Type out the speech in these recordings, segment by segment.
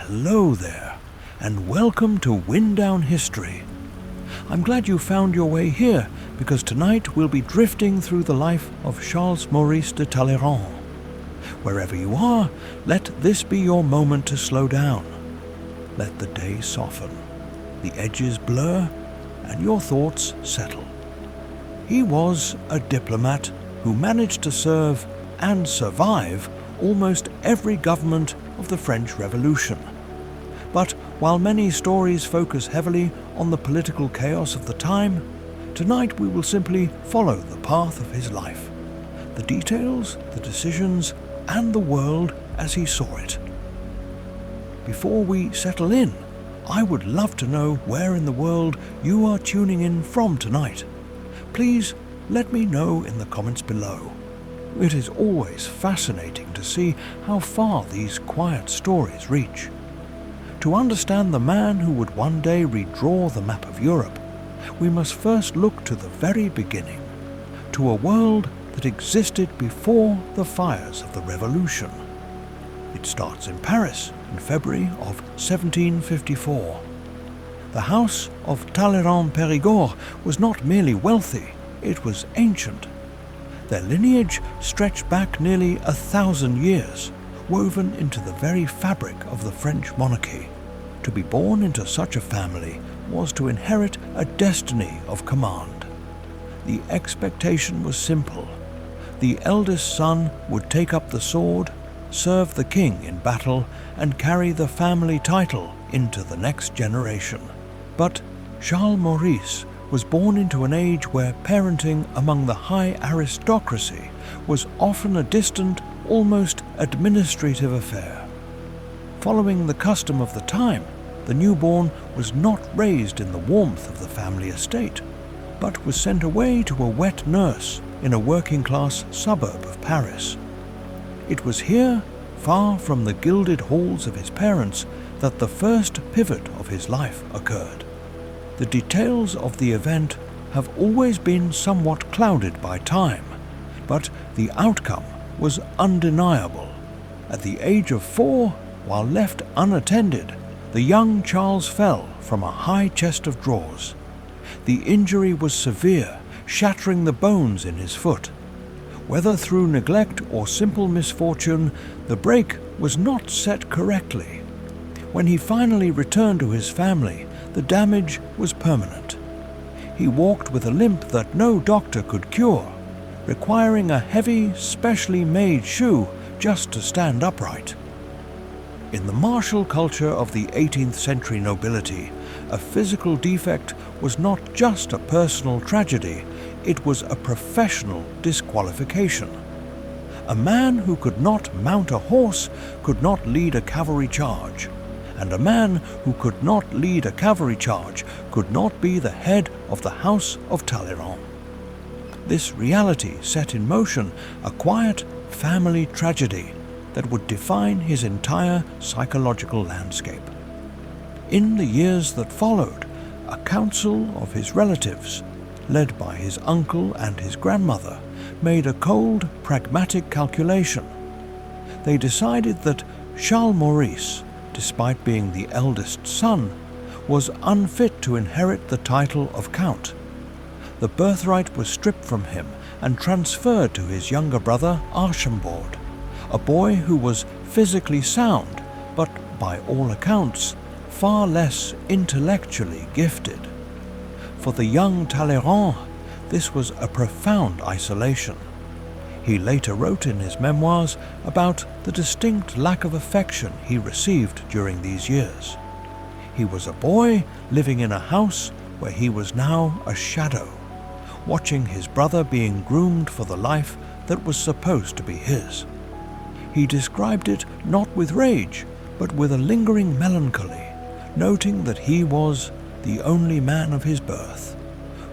Hello there, and welcome to Wind Down History. I'm glad you found your way here, because tonight we'll be drifting through the life of Charles-Maurice de Talleyrand. Wherever you are, let this be your moment to slow down. Let the day soften, the edges blur, and your thoughts settle. He was a diplomat who managed to serve and survive almost every government of the French Revolution. But while many stories focus heavily on the political chaos of the time, tonight we will simply follow the path of his life, the details, the decisions, and the world as he saw it. Before we settle in, I would love to know where in the world you are tuning in from tonight. Please let me know in the comments below. It is always fascinating to see how far these quiet stories reach. To understand the man who would one day redraw the map of Europe, we must first look to the very beginning, to a world that existed before the fires of the Revolution. It starts in Paris in February of 1754. The house of Talleyrand-Périgord was not merely wealthy, it was ancient. Their lineage stretched back nearly 1,000 years, woven into the very fabric of the French monarchy. To be born into such a family was to inherit a destiny of command. The expectation was simple. The eldest son would take up the sword, serve the king in battle, and carry the family title into the next generation. But Charles-Maurice was born into an age where parenting among the high aristocracy was often a distant, almost administrative affair. Following the custom of the time, the newborn was not raised in the warmth of the family estate, but was sent away to a wet nurse in a working-class suburb of Paris. It was here, far from the gilded halls of his parents, that the first pivot of his life occurred. The details of the event have always been somewhat clouded by time, but the outcome was undeniable. At the age of 4, while left unattended, the young Charles fell from a high chest of drawers. The injury was severe, shattering the bones in his foot. Whether through neglect or simple misfortune, the break was not set correctly. When he finally returned to his family, the damage was permanent. He walked with a limp that no doctor could cure, requiring a heavy, specially made shoe just to stand upright. In the martial culture of the 18th century nobility, a physical defect was not just a personal tragedy, it was a professional disqualification. A man who could not mount a horse could not lead a cavalry charge, and a man who could not lead a cavalry charge could not be the head of the House of Talleyrand. This reality set in motion a quiet family tragedy that would define his entire psychological landscape. In the years that followed, a council of his relatives, led by his uncle and his grandmother, made a cold, pragmatic calculation. They decided that Charles-Maurice, despite being the eldest son, was unfit to inherit the title of count. The birthright was stripped from him and transferred to his younger brother Archambaud, a boy who was physically sound, but by all accounts, far less intellectually gifted. For the young Talleyrand, this was a profound isolation. He later wrote in his memoirs about the distinct lack of affection he received during these years. He was a boy living in a house where he was now a shadow, watching his brother being groomed for the life that was supposed to be his. He described it not with rage, but with a lingering melancholy, noting that he was the only man of his birth,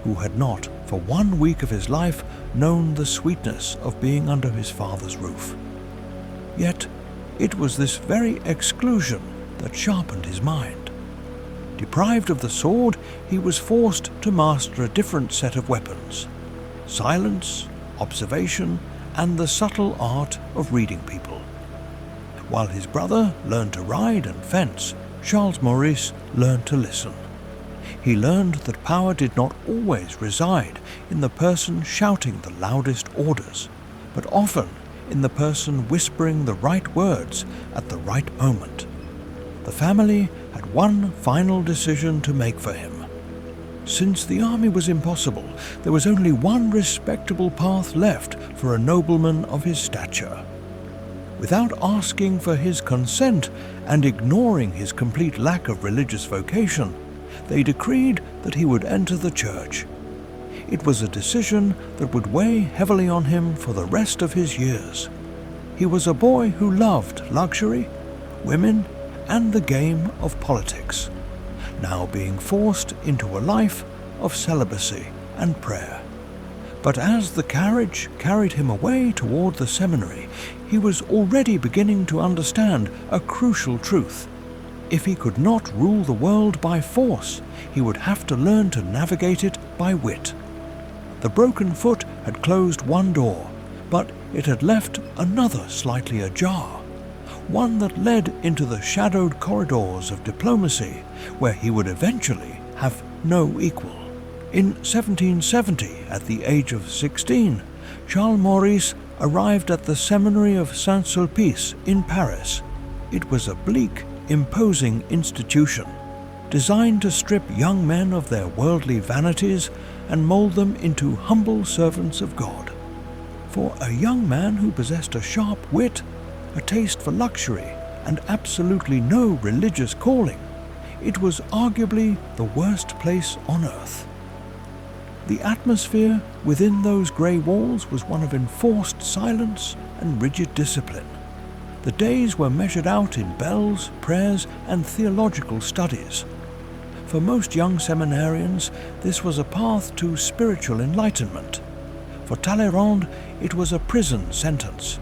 who had not, for 1 week of his life, known the sweetness of being under his father's roof. Yet, it was this very exclusion that sharpened his mind. Deprived of the sword, he was forced to master a different set of weapons: silence, observation, and the subtle art of reading people. While his brother learned to ride and fence, Charles-Maurice learned to listen. He learned that power did not always reside in the person shouting the loudest orders, but often in the person whispering the right words at the right moment. The family had one final decision to make for him. Since the army was impossible, there was only one respectable path left for a nobleman of his stature. Without asking for his consent and ignoring his complete lack of religious vocation, they decreed that he would enter the church. It was a decision that would weigh heavily on him for the rest of his years. He was a boy who loved luxury, women, and the game of politics, now being forced into a life of celibacy and prayer. But as the carriage carried him away toward the seminary, he was already beginning to understand a crucial truth. If he could not rule the world by force, he would have to learn to navigate it by wit. The broken foot had closed one door, but it had left another slightly ajar, one that led into the shadowed corridors of diplomacy, where he would eventually have no equal. In 1770, at the age of 16, Charles-Maurice arrived at the seminary of Saint-Sulpice in Paris. It was a bleak, imposing institution, designed to strip young men of their worldly vanities and mold them into humble servants of God. For a young man who possessed a sharp wit, a taste for luxury, and absolutely no religious calling, it was arguably the worst place on earth. The atmosphere within those grey walls was one of enforced silence and rigid discipline. The days were measured out in bells, prayers, and theological studies. For most young seminarians, this was a path to spiritual enlightenment. For Talleyrand, it was a prison sentence.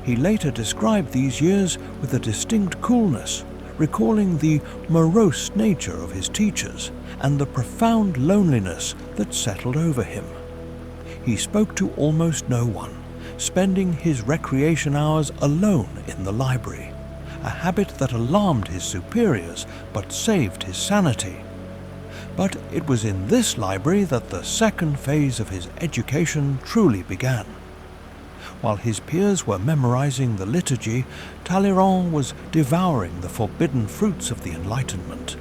He later described these years with a distinct coolness, recalling the morose nature of his teachers and the profound loneliness that settled over him. He spoke to almost no one, spending his recreation hours alone in the library, a habit that alarmed his superiors but saved his sanity. But it was in this library that the second phase of his education truly began. While his peers were memorizing the liturgy, Talleyrand was devouring the forbidden fruits of the Enlightenment.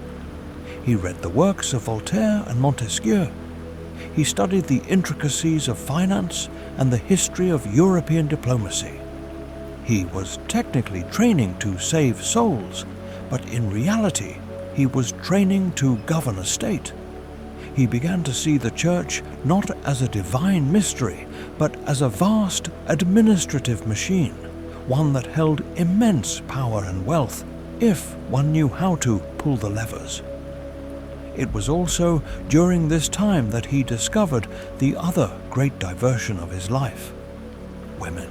He read the works of Voltaire and Montesquieu. He studied the intricacies of finance and the history of European diplomacy. He was technically training to save souls, but in reality, he was training to govern a state. He began to see the Church not as a divine mystery, but as a vast administrative machine, one that held immense power and wealth, if one knew how to pull the levers. It was also during this time that he discovered the other great diversion of his life: women.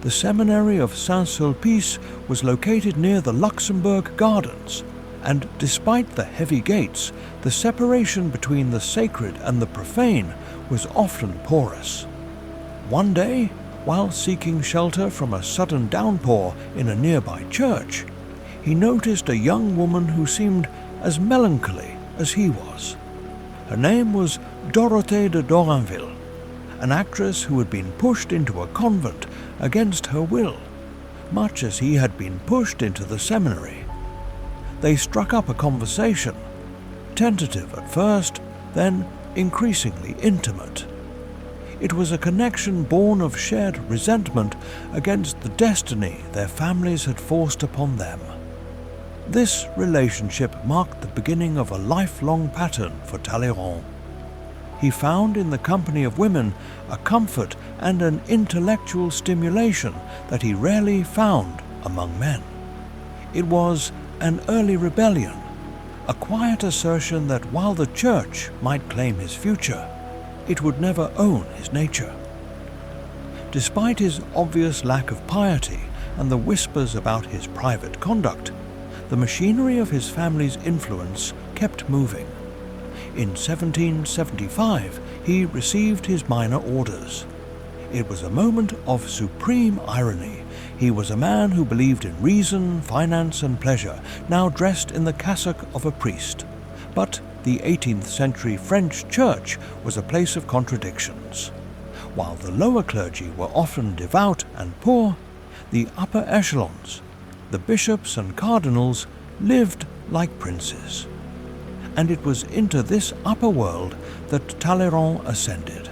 The seminary of Saint-Sulpice was located near the Luxembourg Gardens, and despite the heavy gates, the separation between the sacred and the profane was often porous. One day, while seeking shelter from a sudden downpour in a nearby church, he noticed a young woman who seemed as melancholy as he was. Her name was Dorothée de Dorinville, an actress who had been pushed into a convent against her will, much as he had been pushed into the seminary. They struck up a conversation, tentative at first, then increasingly intimate. It was a connection born of shared resentment against the destiny their families had forced upon them. This relationship marked the beginning of a lifelong pattern for Talleyrand. He found in the company of women a comfort and an intellectual stimulation that he rarely found among men. It was an early rebellion, a quiet assertion that while the Church might claim his future, it would never own his nature. Despite his obvious lack of piety and the whispers about his private conduct, the machinery of his family's influence kept moving. In 1775, he received his minor orders. It was a moment of supreme irony, He was a man who believed in reason, finance and pleasure, now dressed in the cassock of a priest. But the 18th century French church was a place of contradictions. While the lower clergy were often devout and poor, the upper echelons, the bishops and cardinals, lived like princes. And it was into this upper world that Talleyrand ascended.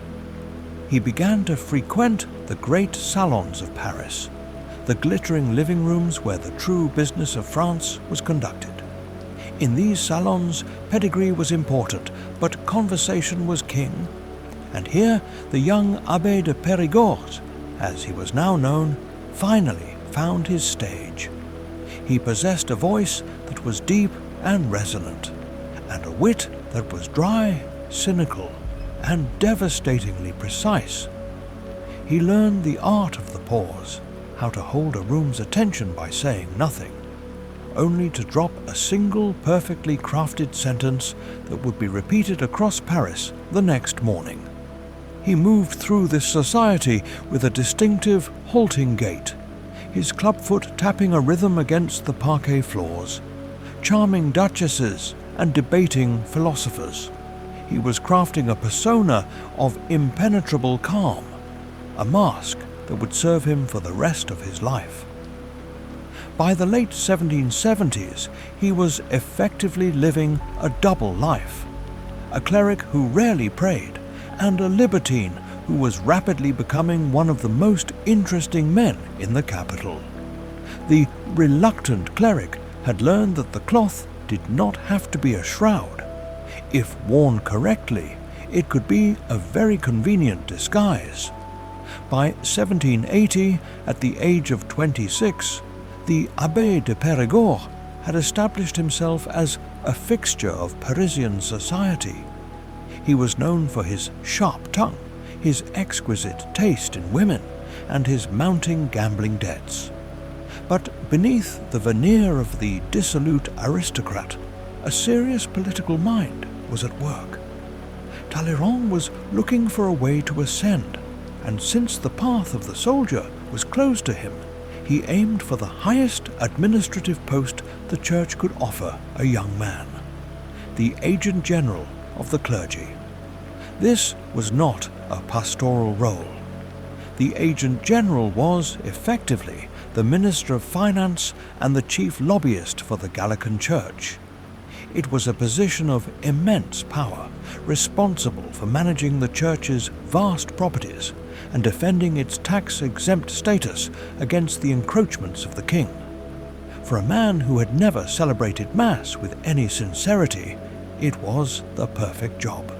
He began to frequent the great salons of Paris, the glittering living rooms where the true business of France was conducted. In these salons, pedigree was important, but conversation was king. And here, the young Abbé de Périgord, as he was now known, finally found his stage. He possessed a voice that was deep and resonant, and a wit that was dry, cynical, and devastatingly precise. He learned the art of the pause, how to hold a room's attention by saying nothing, only to drop a single perfectly crafted sentence that would be repeated across Paris the next morning. He moved through this society with a distinctive, halting gait, his clubfoot tapping a rhythm against the parquet floors, charming duchesses and debating philosophers. He was crafting a persona of impenetrable calm, a mask that would serve him for the rest of his life. By the late 1770s, he was effectively living a double life, a cleric who rarely prayed, and a libertine who was rapidly becoming one of the most interesting men in the capital. The reluctant cleric had learned that the cloth did not have to be a shroud. If worn correctly, it could be a very convenient disguise. By 1780, at the age of 26, the Abbé de Périgord had established himself as a fixture of Parisian society. He was known for his sharp tongue, his exquisite taste in women, and his mounting gambling debts. But beneath the veneer of the dissolute aristocrat, a serious political mind was at work. Talleyrand was looking for a way to ascend, and since the path of the soldier was closed to him, he aimed for the highest administrative post the church could offer a young man, the agent general of the clergy. This was not a pastoral role. The agent general was, effectively, the Minister of Finance and the chief lobbyist for the Gallican Church. It was a position of immense power, responsible for managing the church's vast properties and defending its tax-exempt status against the encroachments of the king. For a man who had never celebrated Mass with any sincerity, it was the perfect job.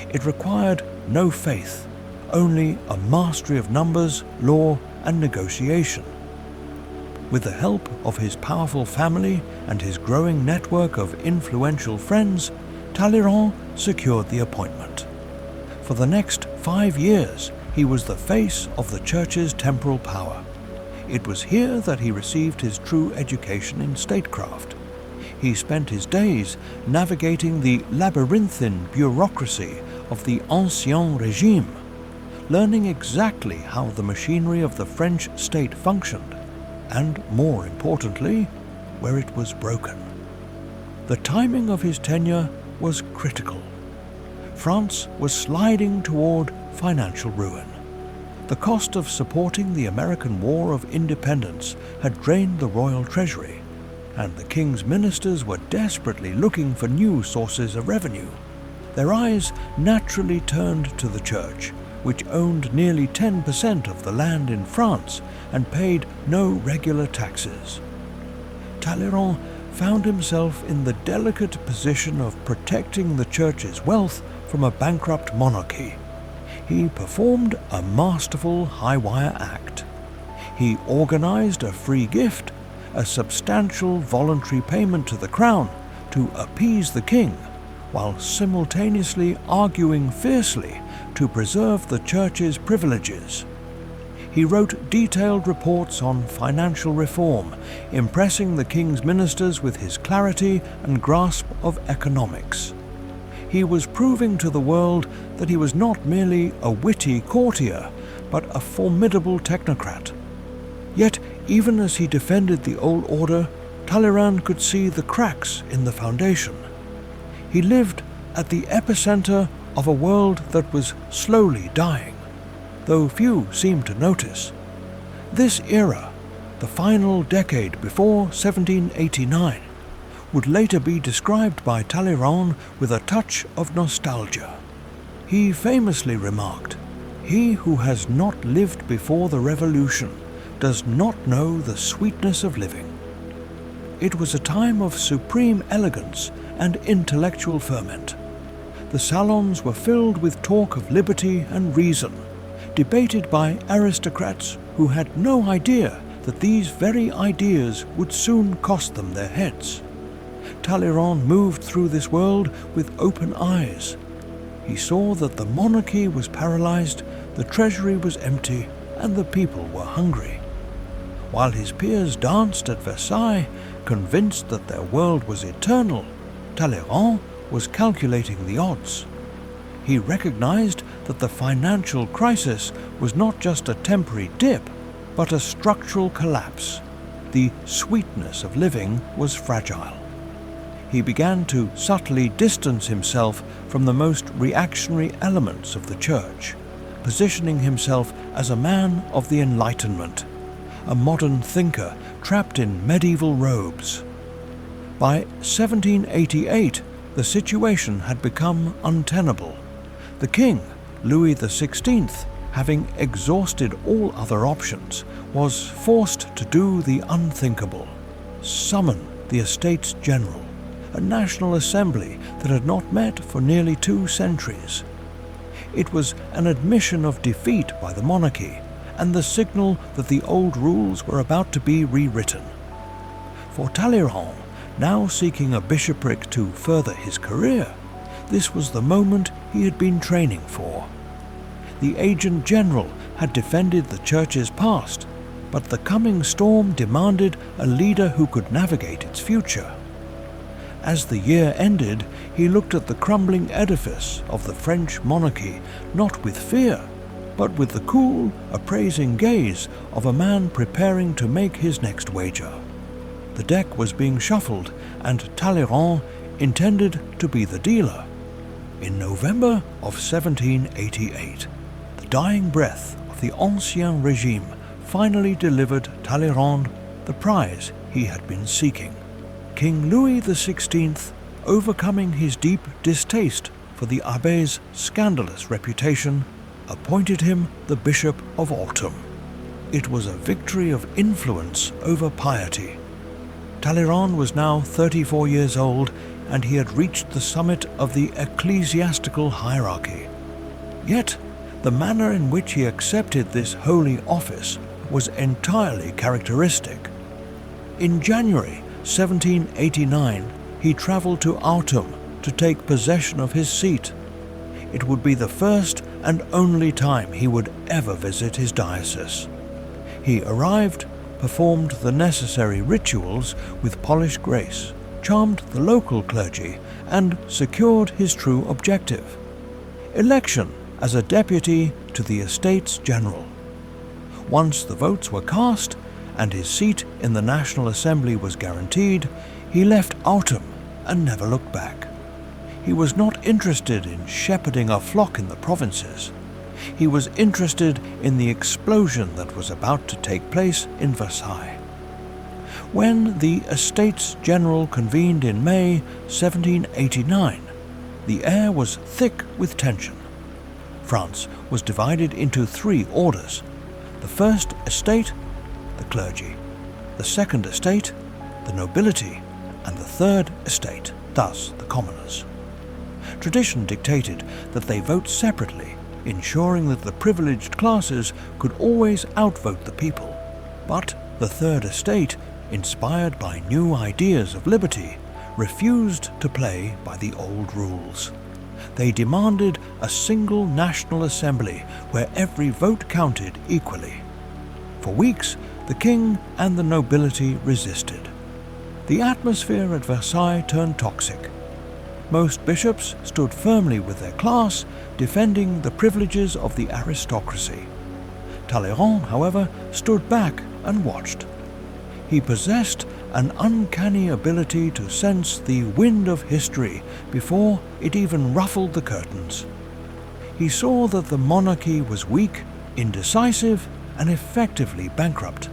It required no faith, only a mastery of numbers, law, and negotiation. With the help of his powerful family and his growing network of influential friends, Talleyrand secured the appointment. For the next 5 years, he was the face of the church's temporal power. It was here that he received his true education in statecraft. He spent his days navigating the labyrinthine bureaucracy of the Ancien Régime, learning exactly how the machinery of the French state functioned, and, more importantly, where it was broken. The timing of his tenure was critical. France was sliding toward financial ruin. The cost of supporting the American War of Independence had drained the royal treasury, and the king's ministers were desperately looking for new sources of revenue. Their eyes naturally turned to the church, which owned nearly 10% of the land in France and paid no regular taxes. Talleyrand found himself in the delicate position of protecting the church's wealth from a bankrupt monarchy. He performed a masterful high-wire act. He organized a free gift, a substantial voluntary payment to the crown, to appease the king, while simultaneously arguing fiercely to preserve the church's privileges. He wrote detailed reports on financial reform, impressing the king's ministers with his clarity and grasp of economics. He was proving to the world that he was not merely a witty courtier, but a formidable technocrat. Yet Even as he defended the old order, Talleyrand could see the cracks in the foundation. He lived at the epicenter of a world that was slowly dying, though few seemed to notice. This era, the final decade before 1789, would later be described by Talleyrand with a touch of nostalgia. He famously remarked, "He who has not lived before the Revolution does not know the sweetness of living." It was a time of supreme elegance and intellectual ferment. The salons were filled with talk of liberty and reason, debated by aristocrats who had no idea that these very ideas would soon cost them their heads. Talleyrand moved through this world with open eyes. He saw that the monarchy was paralyzed, the treasury was empty, and the people were hungry. While his peers danced at Versailles, convinced that their world was eternal, Talleyrand was calculating the odds. He recognized that the financial crisis was not just a temporary dip, but a structural collapse. The sweetness of living was fragile. He began to subtly distance himself from the most reactionary elements of the church, positioning himself as a man of the Enlightenment, a modern thinker trapped in medieval robes. By 1788, the situation had become untenable. The king, Louis XVI, having exhausted all other options, was forced to do the unthinkable: summon the Estates General, a national assembly that had not met for nearly 2 centuries. It was an admission of defeat by the monarchy and the signal that the old rules were about to be rewritten. For Talleyrand, now seeking a bishopric to further his career, this was the moment he had been training for. The Agent General had defended the Church's past, but the coming storm demanded a leader who could navigate its future. As the year ended, he looked at the crumbling edifice of the French monarchy not with fear, but with the cool, appraising gaze of a man preparing to make his next wager. The deck was being shuffled, and Talleyrand intended to be the dealer. In November of 1788, the dying breath of the Ancien Regime finally delivered Talleyrand the prize he had been seeking. King Louis XVI, overcoming his deep distaste for the abbé's scandalous reputation, appointed him the Bishop of Autumn. It was a victory of influence over piety. Talleyrand was now 34 years old, and he had reached the summit of the ecclesiastical hierarchy. Yet, the manner in which he accepted this holy office was entirely characteristic. In January 1789, he traveled to Autumn to take possession of his seat. It would be the first and only time he would ever visit his diocese. He arrived, performed the necessary rituals with polished grace, charmed the local clergy, and secured his true objective: election as a deputy to the Estates General. Once the votes were cast and his seat in the National Assembly was guaranteed, he left Autumn and never looked back. He was not interested in shepherding a flock in the provinces. He was interested in the explosion that was about to take place in Versailles. When the Estates General convened in May 1789, the air was thick with tension. France was divided into 3 orders: the First Estate, the clergy; the Second Estate, the nobility; and the Third Estate, thus the commoners. Tradition dictated that they vote separately, ensuring that the privileged classes could always outvote the people. But the Third Estate, inspired by new ideas of liberty, refused to play by the old rules. They demanded a single National Assembly where every vote counted equally. For weeks, the king and the nobility resisted. The atmosphere at Versailles turned toxic. Most bishops stood firmly with their class, defending the privileges of the aristocracy. Talleyrand, however, stood back and watched, He possessed an uncanny ability to sense the wind of history before it even ruffled the curtains. He saw that the monarchy was weak, indecisive, and effectively bankrupt.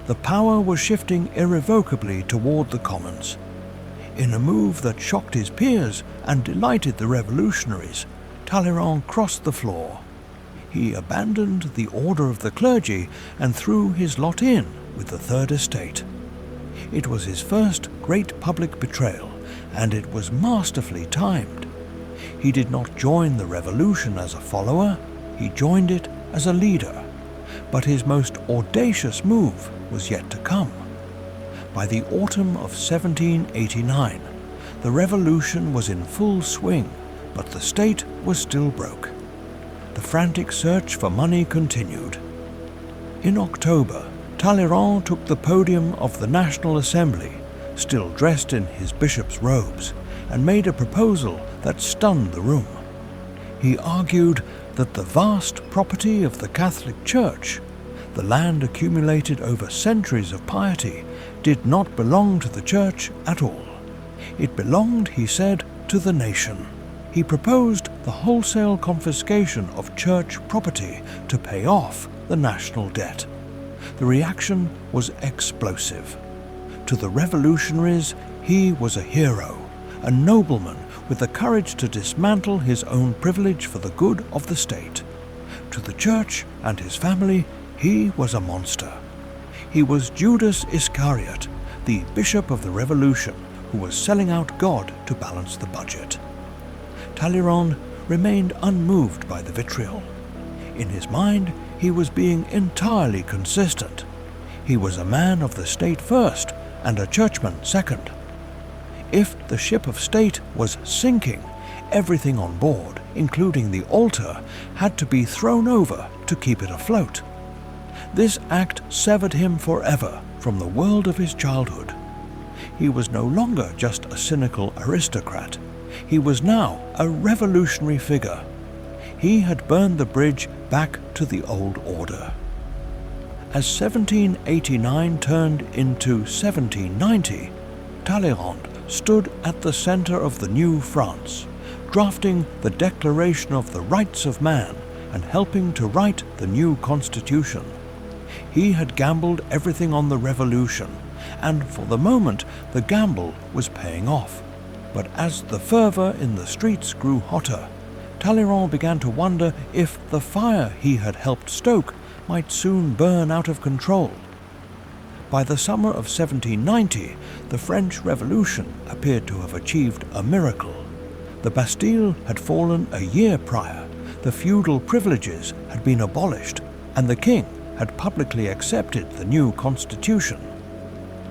The power was shifting irrevocably toward the commons. In a move that shocked his peers and delighted the revolutionaries, Talleyrand crossed the floor. He abandoned the order of the clergy and threw his lot in with the Third Estate. It was his first great public betrayal, and it was masterfully timed. He did not join the revolution as a follower, he joined it as a leader. But his most audacious move was yet to come. By the autumn of 1789, the revolution was in full swing, but the state was still broke. The frantic search for money continued. In October, Talleyrand took the podium of the National Assembly, still dressed in his bishop's robes, and made a proposal that stunned the room. He argued that the vast property of the Catholic Church, the land accumulated over centuries of piety, did not belong to the Church at all. It belonged, he said, to the nation. He proposed the wholesale confiscation of church property to pay off the national debt. The reaction was explosive. To the revolutionaries, he was a hero, a nobleman with the courage to dismantle his own privilege for the good of the state. To the church and his family, he was a monster. He was Judas Iscariot, the bishop of the revolution, who was selling out God to balance the budget. Talleyrand remained unmoved by the vitriol. In his mind, he was being entirely consistent. He was a man of the state first and a churchman second. If the ship of state was sinking, everything on board, including the altar, had to be thrown over to keep it afloat. This act severed him forever from the world of his childhood. He was no longer just a cynical aristocrat. He was now a revolutionary figure. He had burned the bridge back to the old order. As 1789 turned into 1790, Talleyrand stood at the center of the new France, drafting the Declaration of the Rights of Man and helping to write the new Constitution. He had gambled everything on the revolution, and for the moment the gamble was paying off. But as the fervor in the streets grew hotter, Talleyrand began to wonder if the fire he had helped stoke might soon burn out of control. By the summer of 1790, the French Revolution appeared to have achieved a miracle. The Bastille had fallen a year prior, the feudal privileges had been abolished, and the king had publicly accepted the new constitution.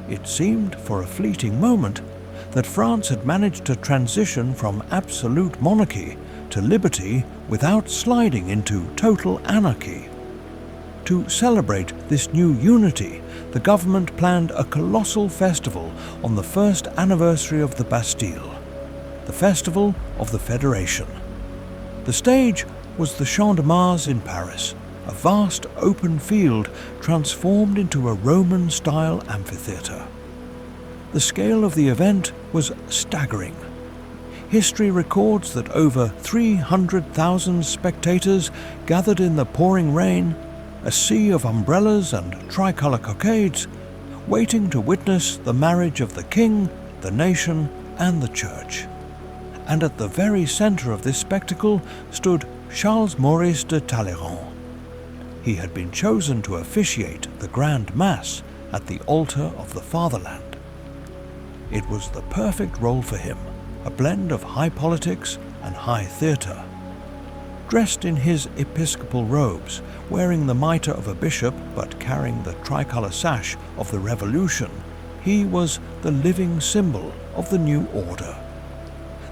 It seemed for a fleeting moment that France had managed to transition from absolute monarchy to liberty without sliding into total anarchy. To celebrate this new unity, the government planned a colossal festival on the first anniversary of the Bastille, the Festival of the Federation. The stage was the Champ de Mars in Paris, a vast open field transformed into a Roman-style amphitheatre. The scale of the event was staggering. History records that over 300,000 spectators gathered in the pouring rain, a sea of umbrellas and tricolour cockades, waiting to witness the marriage of the king, the nation, and the church. And at the very centre of this spectacle stood Charles-Maurice de Talleyrand. He had been chosen to officiate the Grand Mass at the altar of the fatherland. It was the perfect role for him, a blend of high politics and high theatre. Dressed in his episcopal robes, wearing the mitre of a bishop but carrying the tricolour sash of the Revolution, he was the living symbol of the new order.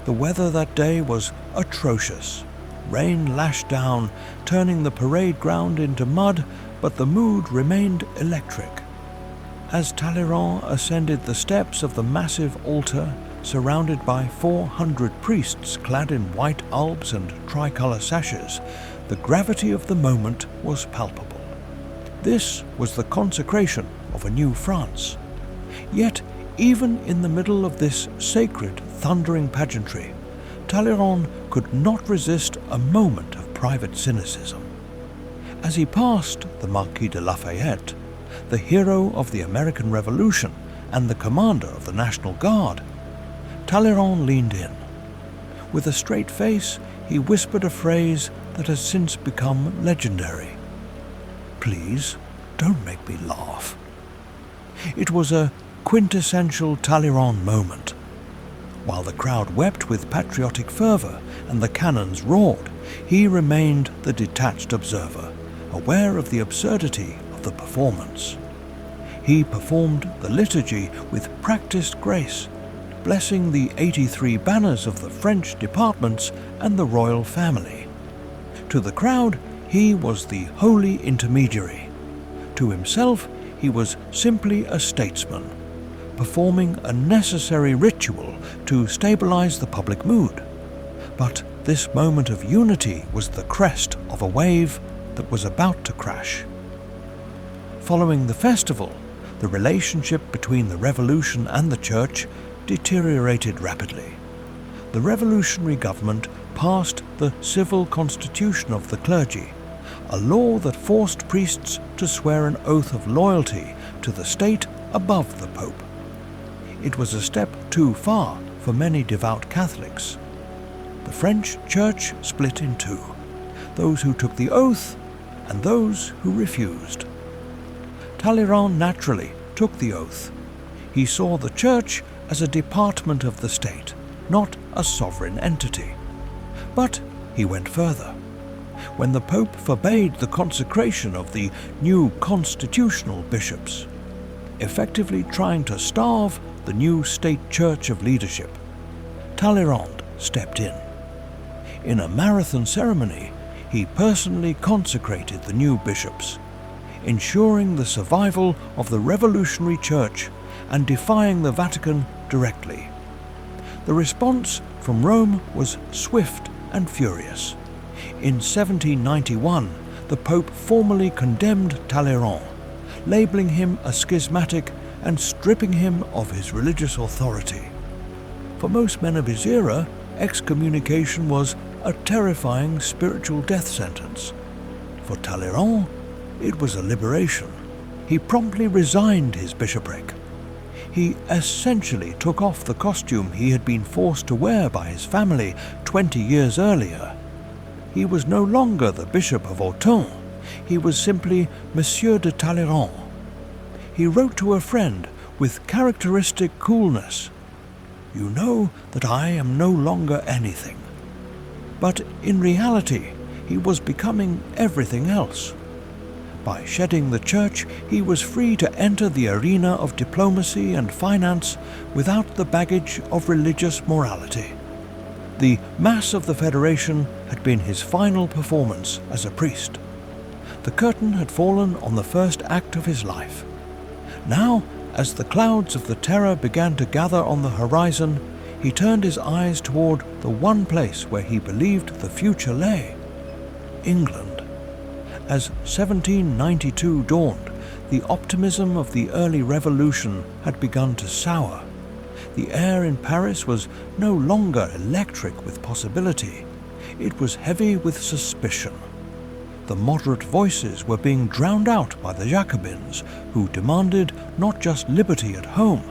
The weather that day was atrocious. Rain lashed down, turning the parade ground into mud, but the mood remained electric. As Talleyrand ascended the steps of the massive altar, surrounded by 400 priests clad in white albs and tricolour sashes, the gravity of the moment was palpable. This was the consecration of a new France, Yet, even in the middle of this sacred, thundering pageantry, Talleyrand could not resist a moment of private cynicism. As he passed the Marquis de Lafayette, the hero of the American Revolution and the commander of the National Guard, Talleyrand leaned in. With a straight face, he whispered a phrase that has since become legendary. "Please, don't make me laugh." It was a quintessential Talleyrand moment. While the crowd wept with patriotic fervour and the cannons roared, he remained the detached observer, aware of the absurdity of the performance. He performed the liturgy with practiced grace, blessing the 83 banners of the French departments and the royal family. To the crowd, he was the holy intermediary. To himself, he was simply a statesman, performing a necessary ritual to stabilize the public mood. But this moment of unity was the crest of a wave that was about to crash. Following the festival, the relationship between the revolution and the church deteriorated rapidly. The revolutionary government passed the civil constitution of the clergy, a law that forced priests to swear an oath of loyalty to the state above the Pope. It was a step too far for many devout Catholics. The French church split in two, those who took the oath and those who refused. Talleyrand naturally took the oath. He saw the church as a department of the state, not a sovereign entity. But he went further. When the Pope forbade the consecration of the new constitutional bishops, effectively trying to starve the new state church of leadership, Talleyrand stepped in. In a marathon ceremony, he personally consecrated the new bishops, ensuring the survival of the revolutionary church and defying the Vatican directly. The response from Rome was swift and furious. In 1791, the Pope formally condemned Talleyrand, labeling him a schismatic and stripping him of his religious authority. For most men of his era, excommunication was a terrifying spiritual death sentence. For Talleyrand, it was a liberation. He promptly resigned his bishopric. He essentially took off the costume he had been forced to wear by his family 20 years earlier. He was no longer the Bishop of Autun. He was simply Monsieur de Talleyrand. He wrote to a friend with characteristic coolness, "You know that I am no longer anything." But in reality, he was becoming everything else. By shedding the church, he was free to enter the arena of diplomacy and finance without the baggage of religious morality. The Mass of the Federation had been his final performance as a priest. The curtain had fallen on the first act of his life. Now, as the clouds of the terror began to gather on the horizon, he turned his eyes toward the one place where he believed the future lay: England. As 1792 dawned, the optimism of the early revolution had begun to sour. The air in Paris was no longer electric with possibility. It was heavy with suspicion. The moderate voices were being drowned out by the Jacobins, who demanded not just liberty at home,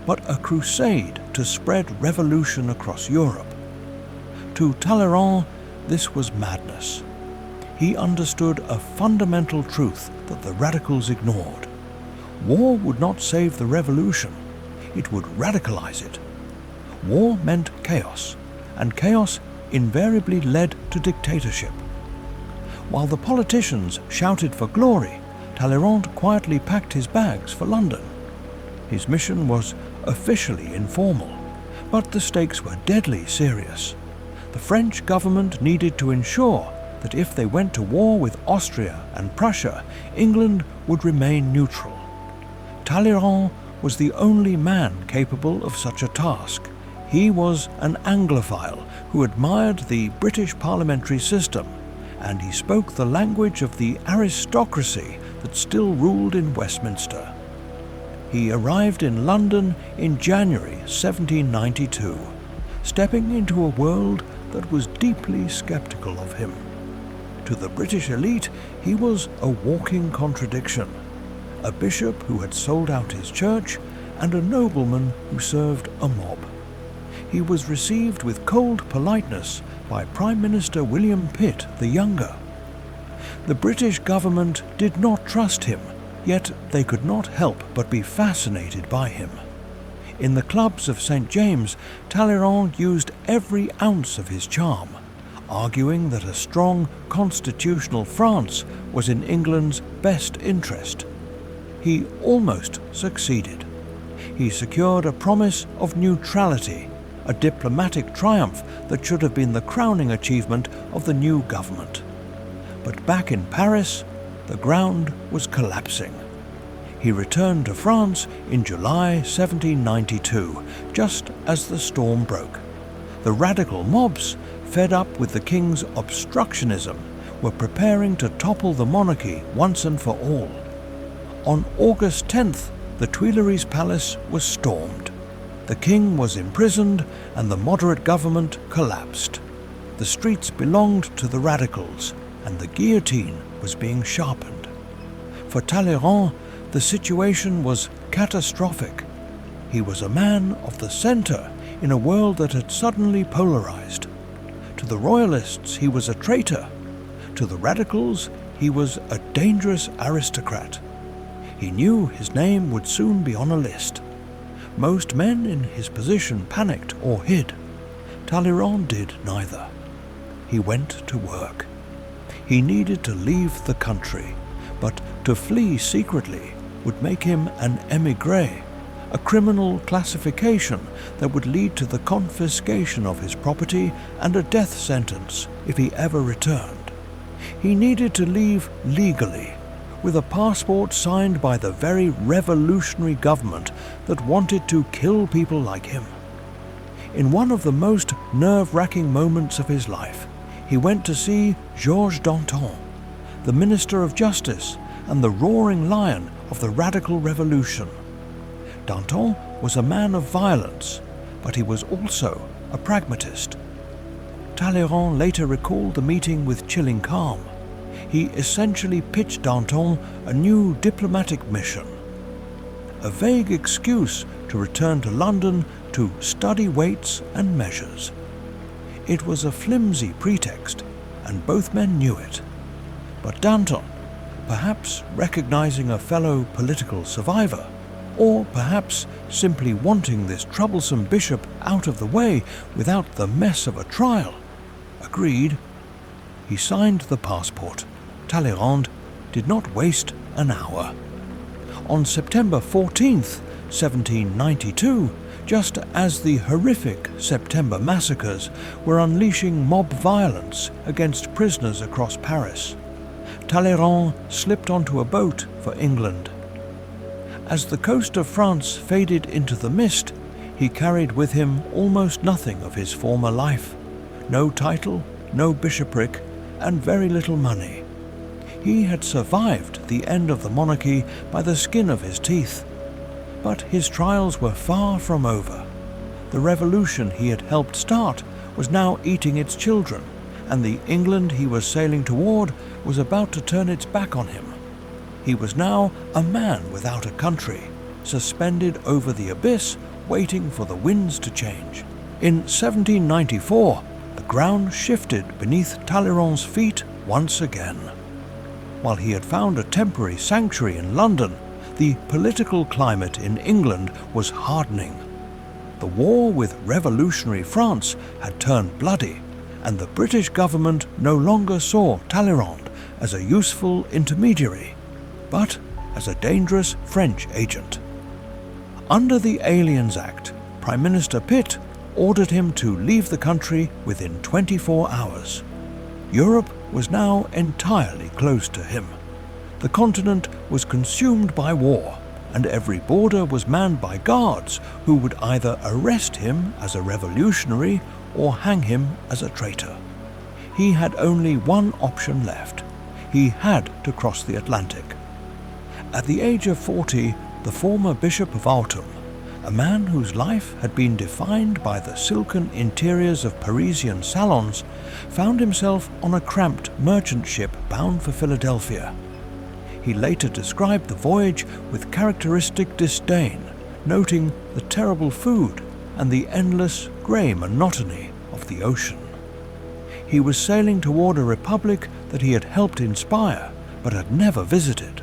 but a crusade to spread revolution across Europe. To Talleyrand, this was madness. He understood a fundamental truth that the radicals ignored. War would not save the revolution. It would radicalize it. War meant chaos, and chaos invariably led to dictatorship. While the politicians shouted for glory, Talleyrand quietly packed his bags for London. His mission was officially informal, but the stakes were deadly serious. The French government needed to ensure that if they went to war with Austria and Prussia, England would remain neutral. Talleyrand was the only man capable of such a task. He was an Anglophile who admired the British parliamentary system, and he spoke the language of the aristocracy that still ruled in Westminster. He arrived in London in January 1792, stepping into a world that was deeply skeptical of him. To the British elite, he was a walking contradiction, a bishop who had sold out his church and a nobleman who served a mob. He was received with cold politeness by Prime Minister William Pitt the Younger. The British government did not trust him, yet they could not help but be fascinated by him. In the clubs of St. James, Talleyrand used every ounce of his charm, arguing that a strong constitutional France was in England's best interest. He almost succeeded. He secured a promise of neutrality, a diplomatic triumph that should have been the crowning achievement of the new government. But back in Paris, the ground was collapsing. He returned to France in July 1792, just as the storm broke. The radical mobs, fed up with the king's obstructionism, were preparing to topple the monarchy once and for all. On August 10th, the Tuileries Palace was stormed. The king was imprisoned and the moderate government collapsed. The streets belonged to the radicals, and the guillotine was being sharpened. For Talleyrand, the situation was catastrophic. He was a man of the centre in a world that had suddenly polarized. To the royalists, he was a traitor. To the radicals, he was a dangerous aristocrat. He knew his name would soon be on a list. Most men in his position panicked or hid. Talleyrand did neither. He went to work. He needed to leave the country, but to flee secretly would make him an émigré, a criminal classification that would lead to the confiscation of his property and a death sentence if he ever returned. He needed to leave legally, with a passport signed by the very revolutionary government that wanted to kill people like him. In one of the most nerve-wracking moments of his life, he went to see Georges Danton, the Minister of Justice and the roaring lion of the radical revolution. Danton was a man of violence, but he was also a pragmatist. Talleyrand later recalled the meeting with chilling calm. He essentially pitched Danton a new diplomatic mission, a vague excuse to return to London to study weights and measures. It was a flimsy pretext, and both men knew it. But Danton, perhaps recognizing a fellow political survivor, or perhaps simply wanting this troublesome bishop out of the way without the mess of a trial, agreed. He signed the passport. Talleyrand did not waste an hour. On September 14th, 1792, just as the horrific September massacres were unleashing mob violence against prisoners across Paris, Talleyrand slipped onto a boat for England. As the coast of France faded into the mist, he carried with him almost nothing of his former life. No title, no bishopric, and very little money. He had survived the end of the monarchy by the skin of his teeth. But his trials were far from over. The revolution he had helped start was now eating its children, and the England he was sailing toward was about to turn its back on him. He was now a man without a country, suspended over the abyss, waiting for the winds to change. In 1794, the ground shifted beneath Talleyrand's feet once again. While he had found a temporary sanctuary in London, the political climate in England was hardening. The war with revolutionary France had turned bloody, and the British government no longer saw Talleyrand as a useful intermediary, but as a dangerous French agent. Under the Aliens Act, Prime Minister Pitt ordered him to leave the country within 24 hours. Europe was now entirely closed to him. The continent was consumed by war, and every border was manned by guards who would either arrest him as a revolutionary or hang him as a traitor. He had only one option left. He had to cross the Atlantic. At the age of 40, the former Bishop of Autun, a man whose life had been defined by the silken interiors of Parisian salons, found himself on a cramped merchant ship bound for Philadelphia. He later described the voyage with characteristic disdain, noting the terrible food and the endless grey monotony of the ocean. He was sailing toward a republic that he had helped inspire but had never visited,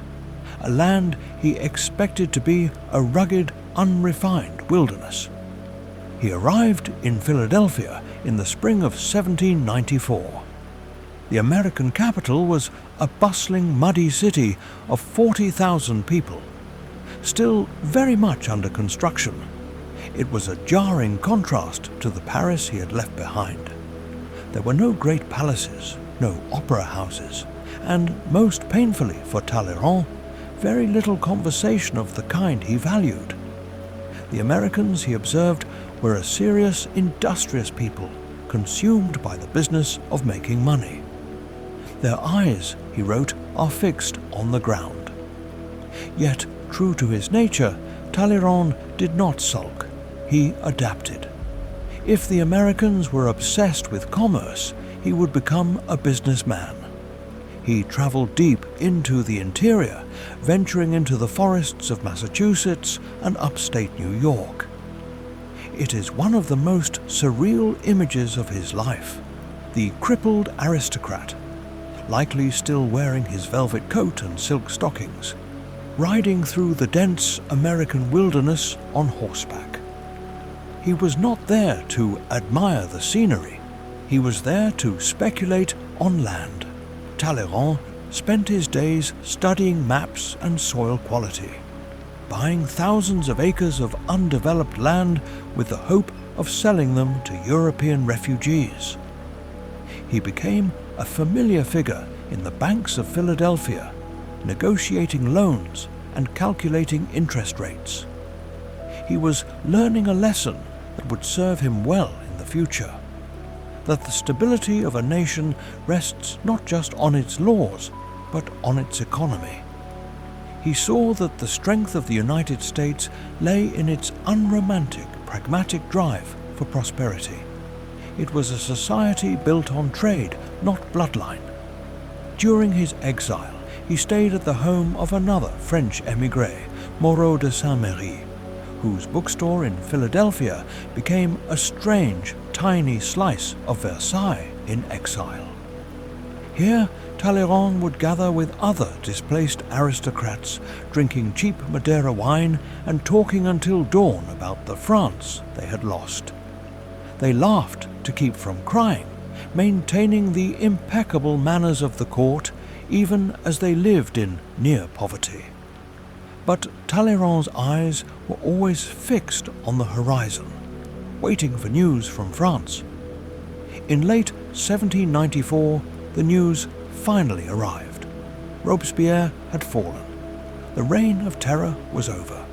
a land he expected to be a rugged, unrefined wilderness. He arrived in Philadelphia in the spring of 1794. The American capital was a bustling, muddy city of 40,000 people, still very much under construction. It was a jarring contrast to the Paris he had left behind. There were no great palaces, no opera houses, and, most painfully for Talleyrand, very little conversation of the kind he valued. The Americans, he observed, were a serious, industrious people, consumed by the business of making money. Their eyes, he wrote, are fixed on the ground. Yet, true to his nature, Talleyrand did not sulk. He adapted. If the Americans were obsessed with commerce, he would become a businessman. He traveled deep into the interior, venturing into the forests of Massachusetts and upstate New York. It is one of the most surreal images of his life, the crippled aristocrat, likely still wearing his velvet coat and silk stockings, riding through the dense American wilderness on horseback. He was not there to admire the scenery. He was there to speculate on land. Talleyrand spent his days studying maps and soil quality, buying thousands of acres of undeveloped land with the hope of selling them to European refugees. He became a familiar figure in the banks of Philadelphia, negotiating loans and calculating interest rates. He was learning a lesson that would serve him well in the future, that the stability of a nation rests not just on its laws, but on its economy. He saw that the strength of the United States lay in its unromantic, pragmatic drive for prosperity. It was a society built on trade, not bloodline. During his exile, he stayed at the home of another French émigré, Moreau de Saint-Méry, whose bookstore in Philadelphia became a strange, tiny slice of Versailles in exile. Here, Talleyrand would gather with other displaced aristocrats, drinking cheap Madeira wine and talking until dawn about the France they had lost. They laughed to keep from crying, maintaining the impeccable manners of the court, even as they lived in near poverty. But Talleyrand's eyes were always fixed on the horizon, waiting for news from France. In late 1794, the news finally arrived. Robespierre had fallen. The reign of terror was over.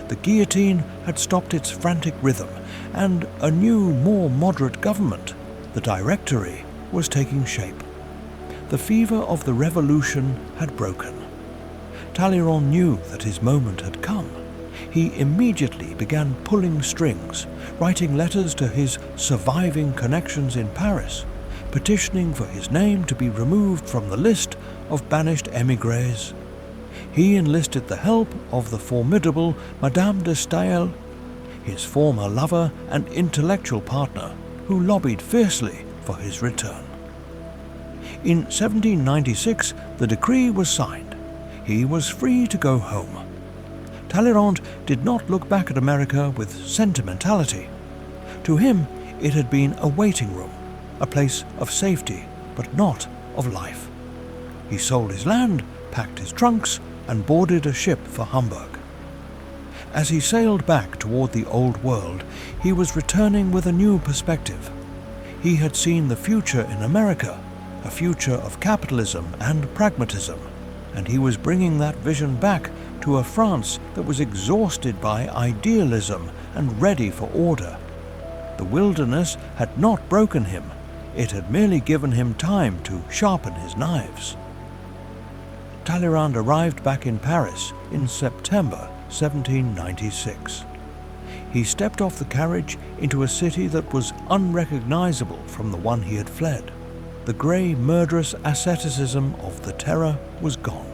The guillotine had stopped its frantic rhythm, and a new, more moderate government, the Directory, was taking shape. The fever of the revolution had broken. Talleyrand knew that his moment had come. He immediately began pulling strings, writing letters to his surviving connections in Paris, petitioning for his name to be removed from the list of banished émigrés. He enlisted the help of the formidable Madame de Staël, his former lover and intellectual partner, who lobbied fiercely for his return. In 1796, the decree was signed. He was free to go home. Talleyrand did not look back at America with sentimentality. To him, it had been a waiting room, a place of safety, but not of life. He sold his land, packed his trunks, and boarded a ship for Hamburg. As he sailed back toward the old world, he was returning with a new perspective. He had seen the future in America, a future of capitalism and pragmatism, and he was bringing that vision back to a France that was exhausted by idealism and ready for order. The wilderness had not broken him. It had merely given him time to sharpen his knives. Talleyrand arrived back in Paris in September 1796. He stepped off the carriage into a city that was unrecognizable from the one he had fled. The grey, murderous asceticism of the Terror was gone.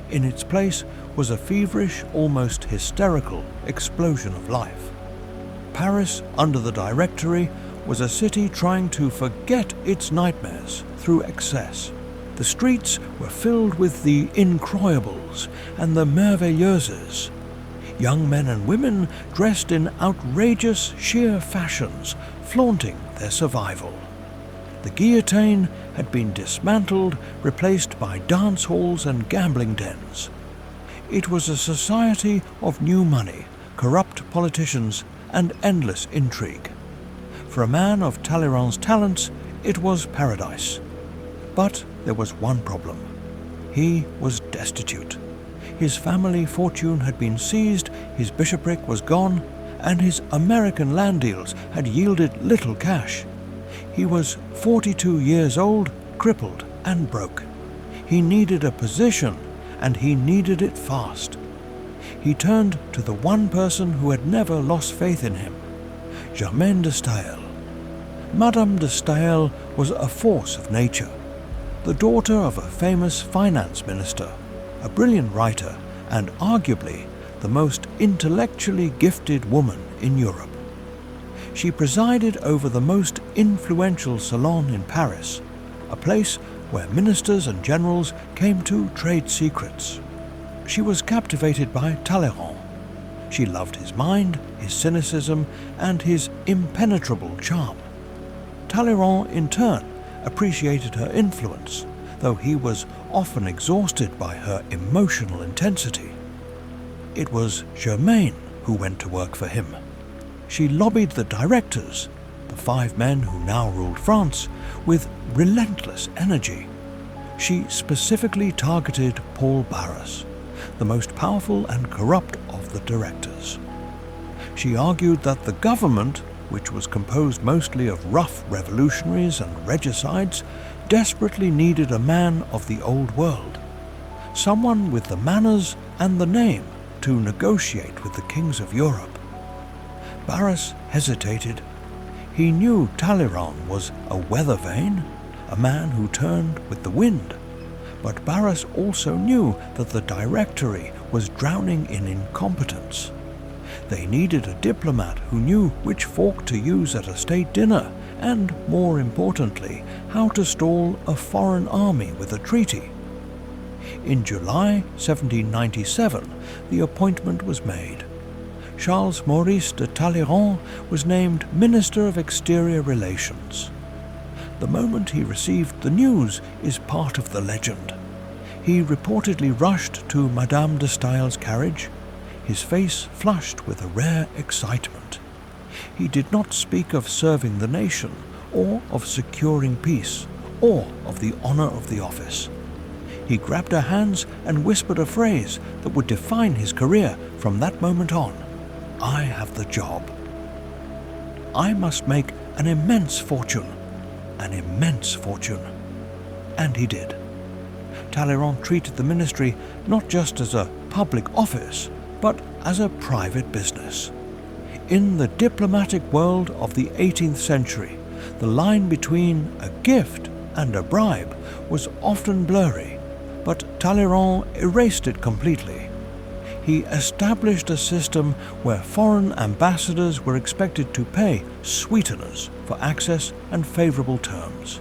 In its place was a feverish, almost hysterical explosion of life. Paris, under the Directory, was a city trying to forget its nightmares through excess. The streets were filled with the incroyables and the merveilleuses. Young men and women dressed in outrageous, sheer fashions, flaunting their survival. The guillotine had been dismantled, replaced by dance halls and gambling dens. It was a society of new money, corrupt politicians, and endless intrigue. For a man of Talleyrand's talents, it was paradise. But there was one problem. He was destitute. His family fortune had been seized, his bishopric was gone, and his American land deals had yielded little cash. He was 42 years old, crippled and broke. He needed a position, and he needed it fast. He turned to the one person who had never lost faith in him, Germaine de Staël. Madame de Staël was a force of nature, the daughter of a famous finance minister, a brilliant writer, and arguably the most intellectually gifted woman in Europe. She presided over the most influential salon in Paris, a place where ministers and generals came to trade secrets. She was captivated by Talleyrand. She loved his mind, his cynicism, and his impenetrable charm. Talleyrand, in turn, appreciated her influence, though he was often exhausted by her emotional intensity. It was Germaine who went to work for him. She lobbied the directors, the 5 men who now ruled France, with relentless energy. She specifically targeted Paul Barras, the most powerful and corrupt of the directors. She argued that the government, which was composed mostly of rough revolutionaries and regicides, desperately needed a man of the old world, someone with the manners and the name to negotiate with the kings of Europe. Barras hesitated. He knew Talleyrand was a weather vane, a man who turned with the wind, but Barras also knew that the Directory was drowning in incompetence. They needed a diplomat who knew which fork to use at a state dinner and, more importantly, how to stall a foreign army with a treaty. In July 1797, the appointment was made. Charles-Maurice de Talleyrand was named Minister of Exterior Relations. The moment he received the news is part of the legend. He reportedly rushed to Madame de Staël's carriage, his face flushed with a rare excitement. He did not speak of serving the nation, or of securing peace, or of the honor of the office. He grabbed her hands and whispered a phrase that would define his career from that moment on. I have the job. I must make an immense fortune. An immense fortune. And he did. Talleyrand treated the ministry not just as a public office, but as a private business. In the diplomatic world of the 18th century, the line between a gift and a bribe was often blurry, but Talleyrand erased it completely. He established a system where foreign ambassadors were expected to pay sweeteners for access and favorable terms.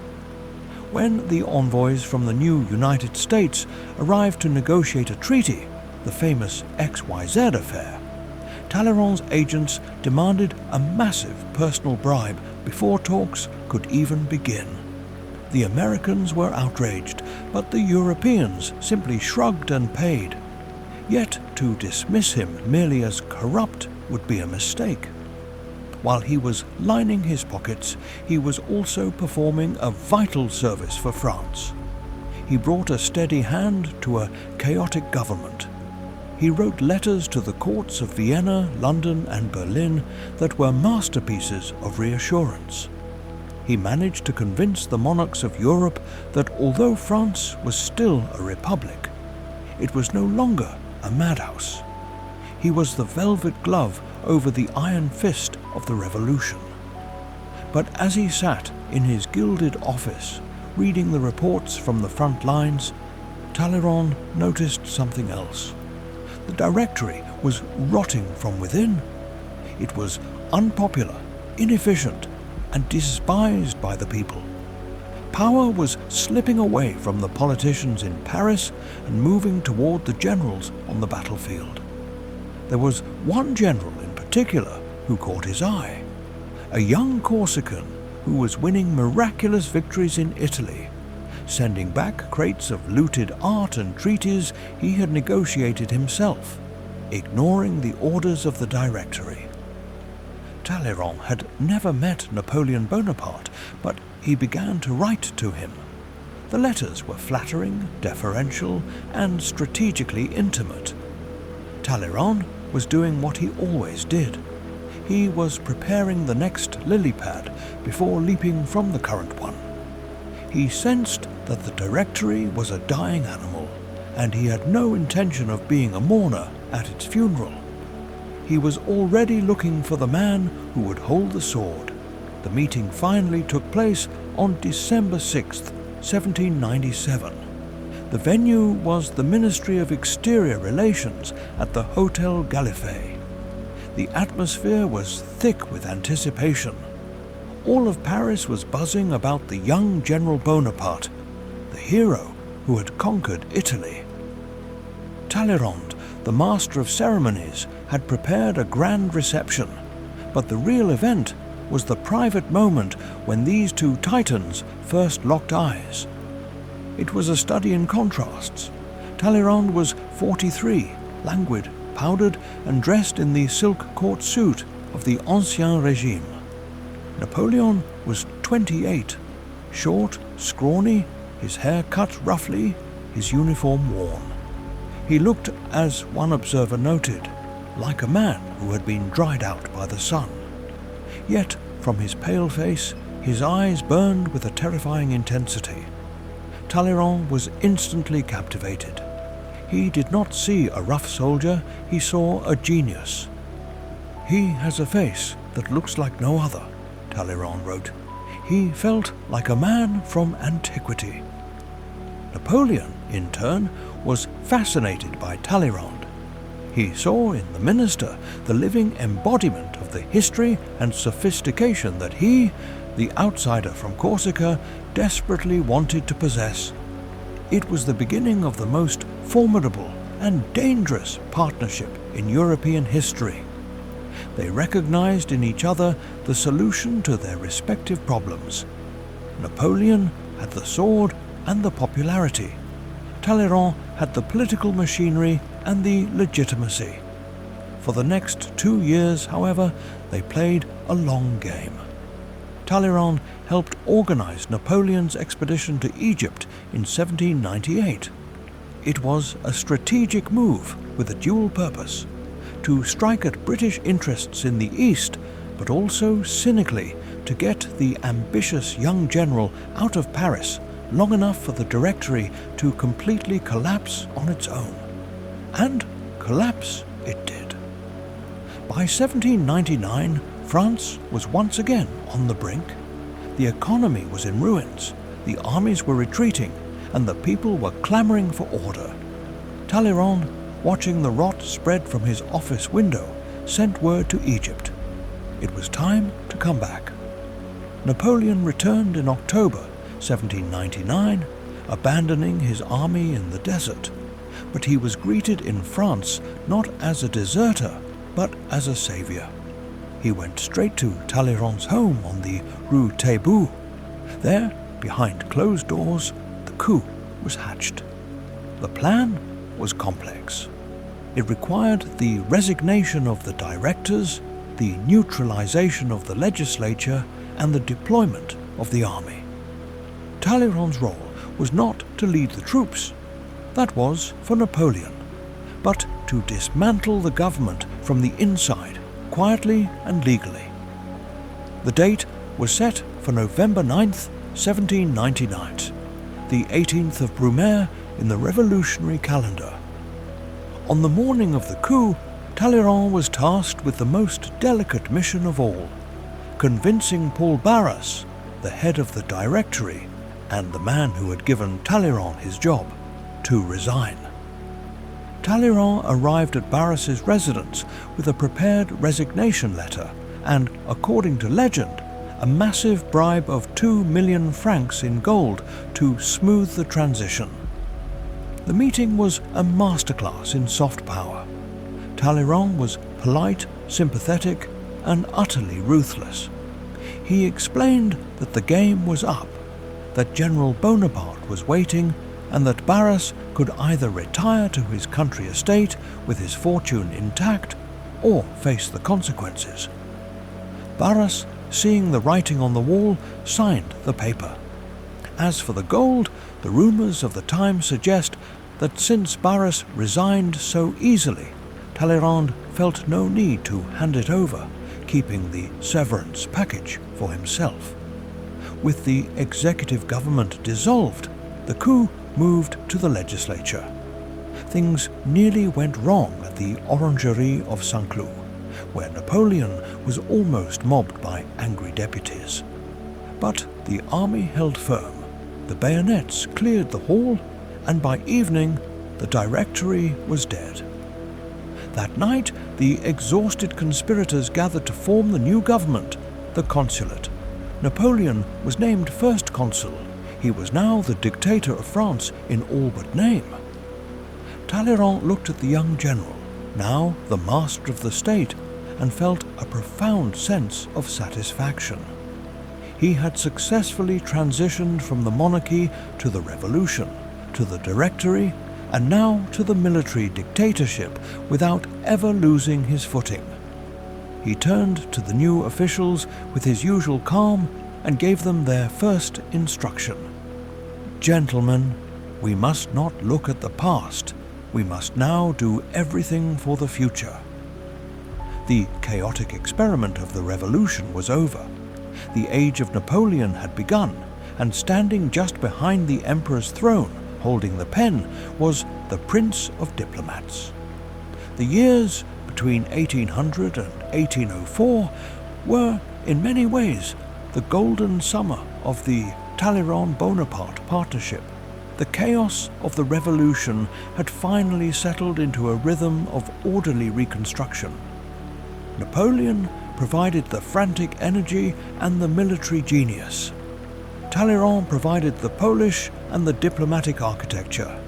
When the envoys from the new United States arrived to negotiate a treaty, the famous XYZ affair, Talleyrand's agents demanded a massive personal bribe before talks could even begin. The Americans were outraged, but the Europeans simply shrugged and paid. Yet to dismiss him merely as corrupt would be a mistake. While he was lining his pockets, he was also performing a vital service for France. He brought a steady hand to a chaotic government. He wrote letters to the courts of Vienna, London, and Berlin that were masterpieces of reassurance. He managed to convince the monarchs of Europe that although France was still a republic, it was no longer a madhouse. He was the velvet glove over the iron fist of the revolution. But as he sat in his gilded office, reading the reports from the front lines, Talleyrand noticed something else. The Directory was rotting from within. It was unpopular, inefficient, and despised by the people. Power was slipping away from the politicians in Paris and moving toward the generals on the battlefield. There was one general in particular who caught his eye, a young Corsican who was winning miraculous victories in Italy, sending back crates of looted art and treaties he had negotiated himself, ignoring the orders of the Directory. Talleyrand had never met Napoleon Bonaparte, but he began to write to him. The letters were flattering, deferential, and strategically intimate. Talleyrand was doing what he always did. He was preparing the next lily pad before leaping from the current one. He sensed that the Directory was a dying animal, and he had no intention of being a mourner at its funeral. He was already looking for the man who would hold the sword. The meeting finally took place on December 6, 1797. The venue was the Ministry of Exterior Relations at the Hotel Gallifet. The atmosphere was thick with anticipation. All of Paris was buzzing about the young General Bonaparte, the hero who had conquered Italy. Talleyrand, the master of ceremonies, had prepared a grand reception, but the real event was the private moment when these two titans first locked eyes. It was a study in contrasts. Talleyrand was 43, languid, powdered, and dressed in the silk court suit of the Ancien Régime. Napoleon was 28, short, scrawny, his hair cut roughly, his uniform worn. He looked, as one observer noted, like a man who had been dried out by the sun. Yet, from his pale face, his eyes burned with a terrifying intensity. Talleyrand was instantly captivated. He did not see a rough soldier, he saw a genius. "He has a face that looks like no other," Talleyrand wrote. "He felt like a man from antiquity." Napoleon, in turn, was fascinated by Talleyrand. He saw in the minister the living embodiment of the history and sophistication that he, the outsider from Corsica, desperately wanted to possess. It was the beginning of the most formidable and dangerous partnership in European history. They recognized in each other the solution to their respective problems. Napoleon had the sword and the popularity. Talleyrand had the political machinery and the legitimacy. For the next 2 years, however, they played a long game. Talleyrand helped organize Napoleon's expedition to Egypt in 1798. It was a strategic move with a dual purpose: to strike at British interests in the East, but also cynically to get the ambitious young general out of Paris long enough for the Directory to completely collapse on its own. And collapse it did. By 1799, France was once again on the brink. The economy was in ruins, the armies were retreating, and the people were clamoring for order. Talleyrand, watching the rot spread from his office window, sent word to Egypt. It was time to come back. Napoleon returned in October 1799, abandoning his army in the desert, but he was greeted in France not as a deserter, but as a savior. He went straight to Talleyrand's home on the Rue Taitbout. There, behind closed doors, the coup was hatched. The plan was complex. It required the resignation of the directors, the neutralization of the legislature, and the deployment of the army. Talleyrand's role was not to lead the troops. That was for Napoleon, but to dismantle the government from the inside, quietly and legally. The date was set for November 9th, 1799, the 18th of Brumaire in the revolutionary calendar. On the morning of the coup, Talleyrand was tasked with the most delicate mission of all, convincing Paul Barras, the head of the Directory and the man who had given Talleyrand his job, to resign. Talleyrand arrived at Barras's residence with a prepared resignation letter and, according to legend, a massive bribe of 2 million francs in gold to smooth the transition. The meeting was a masterclass in soft power. Talleyrand was polite, sympathetic, and utterly ruthless. He explained that the game was up, that General Bonaparte was waiting, and that Barras could either retire to his country estate with his fortune intact or face the consequences. Barras, seeing the writing on the wall, signed the paper. As for the gold, the rumours of the time suggest that since Barras resigned so easily, Talleyrand felt no need to hand it over, keeping the severance package for himself. With the executive government dissolved, the coup moved to the legislature. Things nearly went wrong at the Orangerie of Saint-Cloud, where Napoleon was almost mobbed by angry deputies. But the army held firm, the bayonets cleared the hall, and by evening the Directory was dead. That night, the exhausted conspirators gathered to form the new government, the Consulate. Napoleon was named first consul. He was now the dictator of France in all but name. Talleyrand looked at the young general, now the master of the state, and felt a profound sense of satisfaction. He had successfully transitioned from the monarchy to the revolution, to the Directory, and now to the military dictatorship without ever losing his footing. He turned to the new officials with his usual calm and gave them their first instruction. Gentlemen, we must not look at the past. We must now do everything for the future. The chaotic experiment of the revolution was over. The age of Napoleon had begun, and standing just behind the emperor's throne, holding the pen, was the Prince of Diplomats. The years between 1800 and 1804 were, in many ways, the golden summer of the Talleyrand-Bonaparte partnership. The chaos of the revolution had finally settled into a rhythm of orderly reconstruction. Napoleon provided the frantic energy and the military genius. Talleyrand provided the Polish and the diplomatic architecture.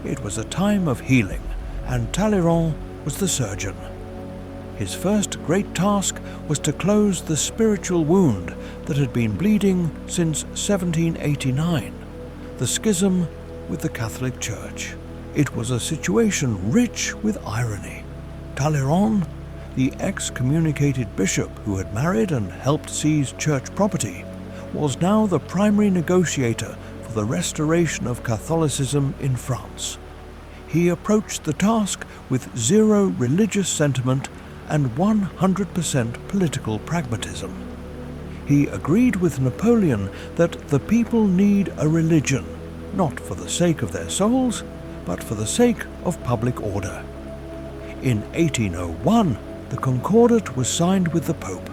It was a time of healing, and Talleyrand was the surgeon. His first great task was to close the spiritual wound that had been bleeding since 1789, the schism with the Catholic Church. It was a situation rich with irony. Talleyrand, the excommunicated bishop who had married and helped seize church property, was now the primary negotiator for the restoration of Catholicism in France. He approached the task with zero religious sentiment and 100% political pragmatism. He agreed with Napoleon that the people need a religion, not for the sake of their souls, but for the sake of public order. In 1801, the Concordat was signed with the Pope.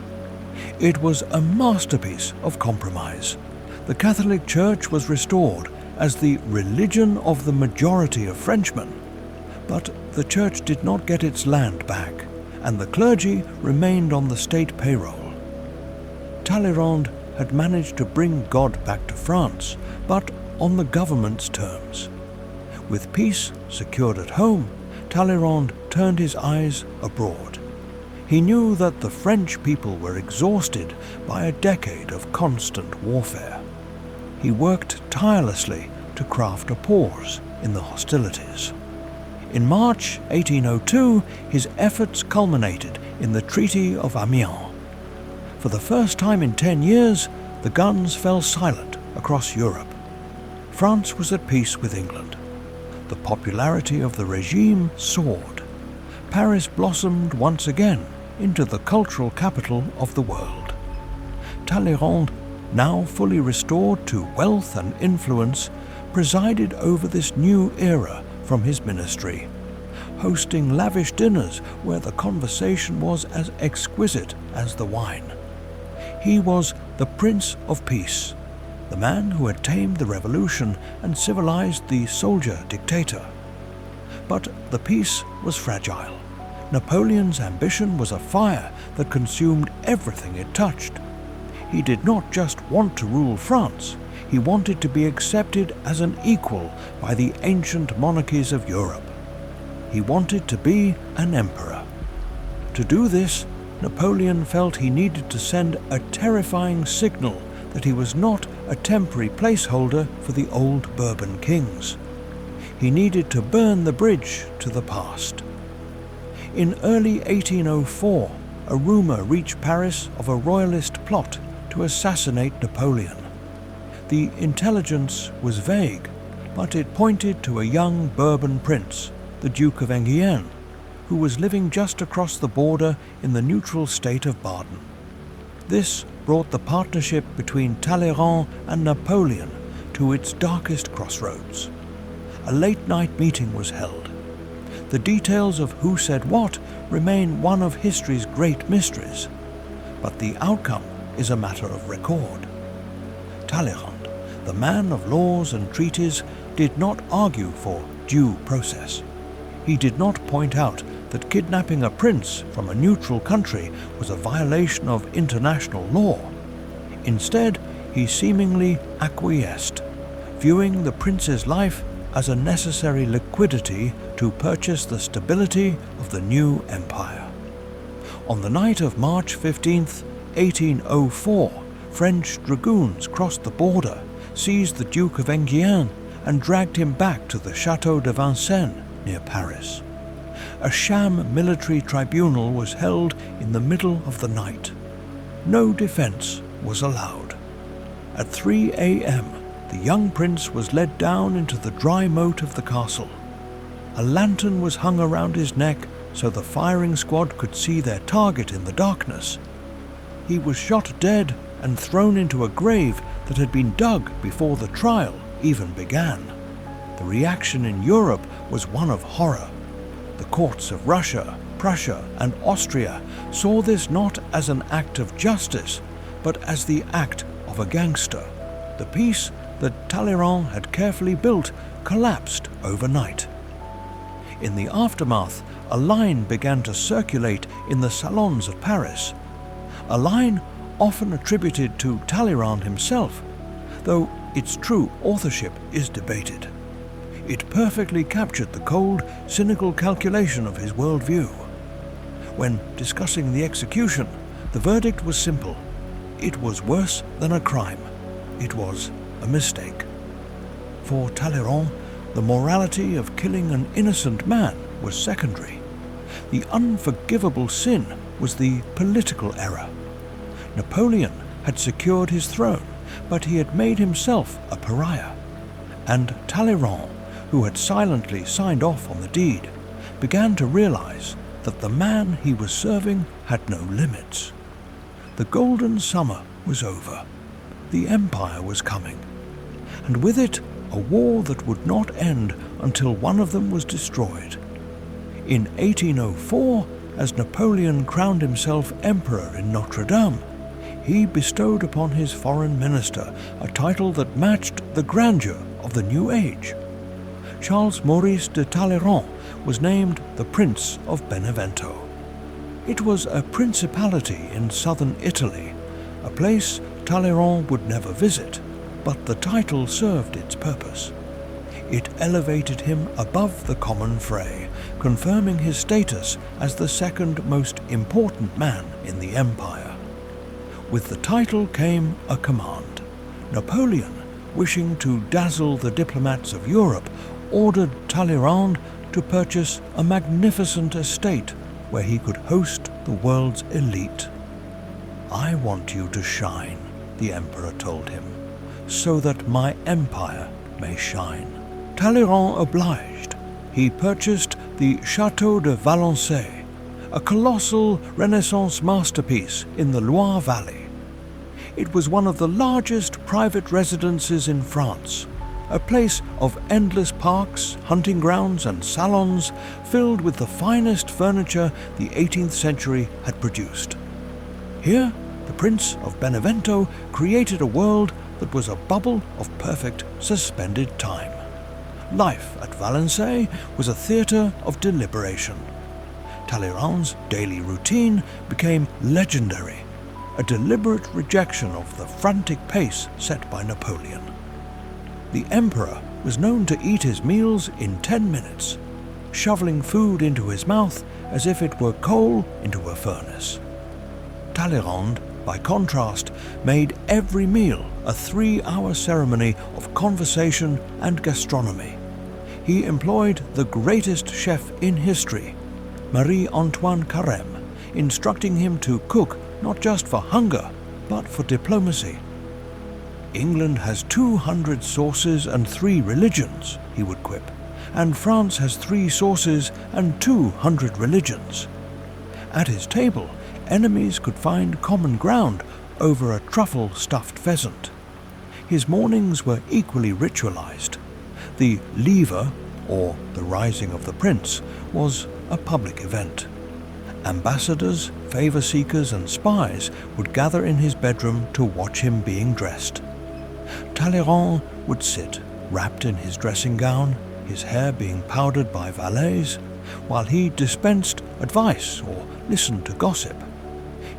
It was a masterpiece of compromise. The Catholic Church was restored as the religion of the majority of Frenchmen, but the Church did not get its land back, and the clergy remained on the state payroll. Talleyrand had managed to bring God back to France, but on the government's terms. With peace secured at home, Talleyrand turned his eyes abroad. He knew that the French people were exhausted by a decade of constant warfare. He worked tirelessly to craft a pause in the hostilities. In March 1802, his efforts culminated in the Treaty of Amiens. For the first time in 10 years, the guns fell silent across Europe. France was at peace with England. The popularity of the regime soared. Paris blossomed once again into the cultural capital of the world. Talleyrand, now fully restored to wealth and influence, presided over this new era from his ministry. hosting lavish dinners where the conversation was as exquisite as the wine. He was the Prince of Peace, the man who had tamed the revolution and civilized the soldier-dictator. But the peace was fragile. Napoleon's ambition was a fire that consumed everything it touched. He did not just want to rule France, he wanted to be accepted as an equal by the ancient monarchies of Europe. He wanted to be an emperor. To do this, Napoleon felt he needed to send a terrifying signal that he was not a temporary placeholder for the old Bourbon kings. He needed to burn the bridge to the past. In early 1804, a rumor reached Paris of a royalist plot to assassinate Napoleon. The intelligence was vague, but it pointed to a young Bourbon prince, the Duke of Enghien, who was living just across the border in the neutral state of Baden. This brought the partnership between Talleyrand and Napoleon to its darkest crossroads. A late-night meeting was held. The details of who said what remain one of history's great mysteries, but the outcome is a matter of record. Talleyrand, the man of laws and treaties, did not argue for due process. He did not point out that kidnapping a prince from a neutral country was a violation of international law. Instead, he seemingly acquiesced, viewing the prince's life as a necessary liquidity to purchase the stability of the new empire. On the night of March 15, 1804, French dragoons crossed the border, seized the Duke of Enghien, and dragged him back to the Château de Vincennes near Paris. A sham military tribunal was held in the middle of the night. No defense was allowed. At 3 a.m., the young prince was led down into the dry moat of the castle. A lantern was hung around his neck so the firing squad could see their target in the darkness. He was shot dead and thrown into a grave that had been dug before the trial even began. The reaction in Europe was one of horror. The courts of Russia, Prussia, and Austria saw this not as an act of justice, but as the act of a gangster. The peace that Talleyrand had carefully built collapsed overnight. In the aftermath, a line began to circulate in the salons of Paris, a line often attributed to Talleyrand himself, though its true authorship is debated. It perfectly captured the cold, cynical calculation of his worldview. When discussing the execution, the verdict was simple. It was worse than a crime. It was a mistake. For Talleyrand, the morality of killing an innocent man was secondary. The unforgivable sin was the political error. Napoleon had secured his throne, but he had made himself a pariah. And Talleyrand, who had silently signed off on the deed, began to realize that the man he was serving had no limits. The golden summer was over. The empire was coming, and with it a war that would not end until one of them was destroyed. In 1804, as Napoleon crowned himself emperor in Notre Dame, he bestowed upon his foreign minister a title that matched the grandeur of the new age. Charles-Maurice de Talleyrand was named the Prince of Benevento. It was a principality in southern Italy, a place Talleyrand would never visit, but the title served its purpose. It elevated him above the common fray, confirming his status as the second most important man in the empire. With the title came a command. Napoleon, wishing to dazzle the diplomats of Europe, ordered Talleyrand to purchase a magnificent estate where he could host the world's elite. "I want you to shine," the emperor told him, "so that my empire may shine." Talleyrand obliged. He purchased the Château de Valençay, a colossal Renaissance masterpiece in the Loire Valley. It was one of the largest private residences in France, a place of endless parks, hunting grounds and salons filled with the finest furniture the 18th century had produced. Here, the Prince of Benevento created a world that was a bubble of perfect suspended time. Life at Valençay was a theatre of deliberation. Talleyrand's daily routine became legendary, a deliberate rejection of the frantic pace set by Napoleon. The emperor was known to eat his meals in 10 minutes, shoveling food into his mouth as if it were coal into a furnace. Talleyrand, by contrast, made every meal a 3-hour ceremony of conversation and gastronomy. He employed the greatest chef in history, Marie-Antoine Carême, instructing him to cook not just for hunger, but for diplomacy. England has 200 sources and 3 religions, he would quip, and France has 3 sources and 200 religions. At his table, enemies could find common ground over a truffle-stuffed pheasant. His mornings were equally ritualized. The lever, or the rising of the prince, was a public event. Ambassadors, favor seekers and spies would gather in his bedroom to watch him being dressed. Talleyrand would sit, wrapped in his dressing gown, his hair being powdered by valets, while he dispensed advice or listened to gossip.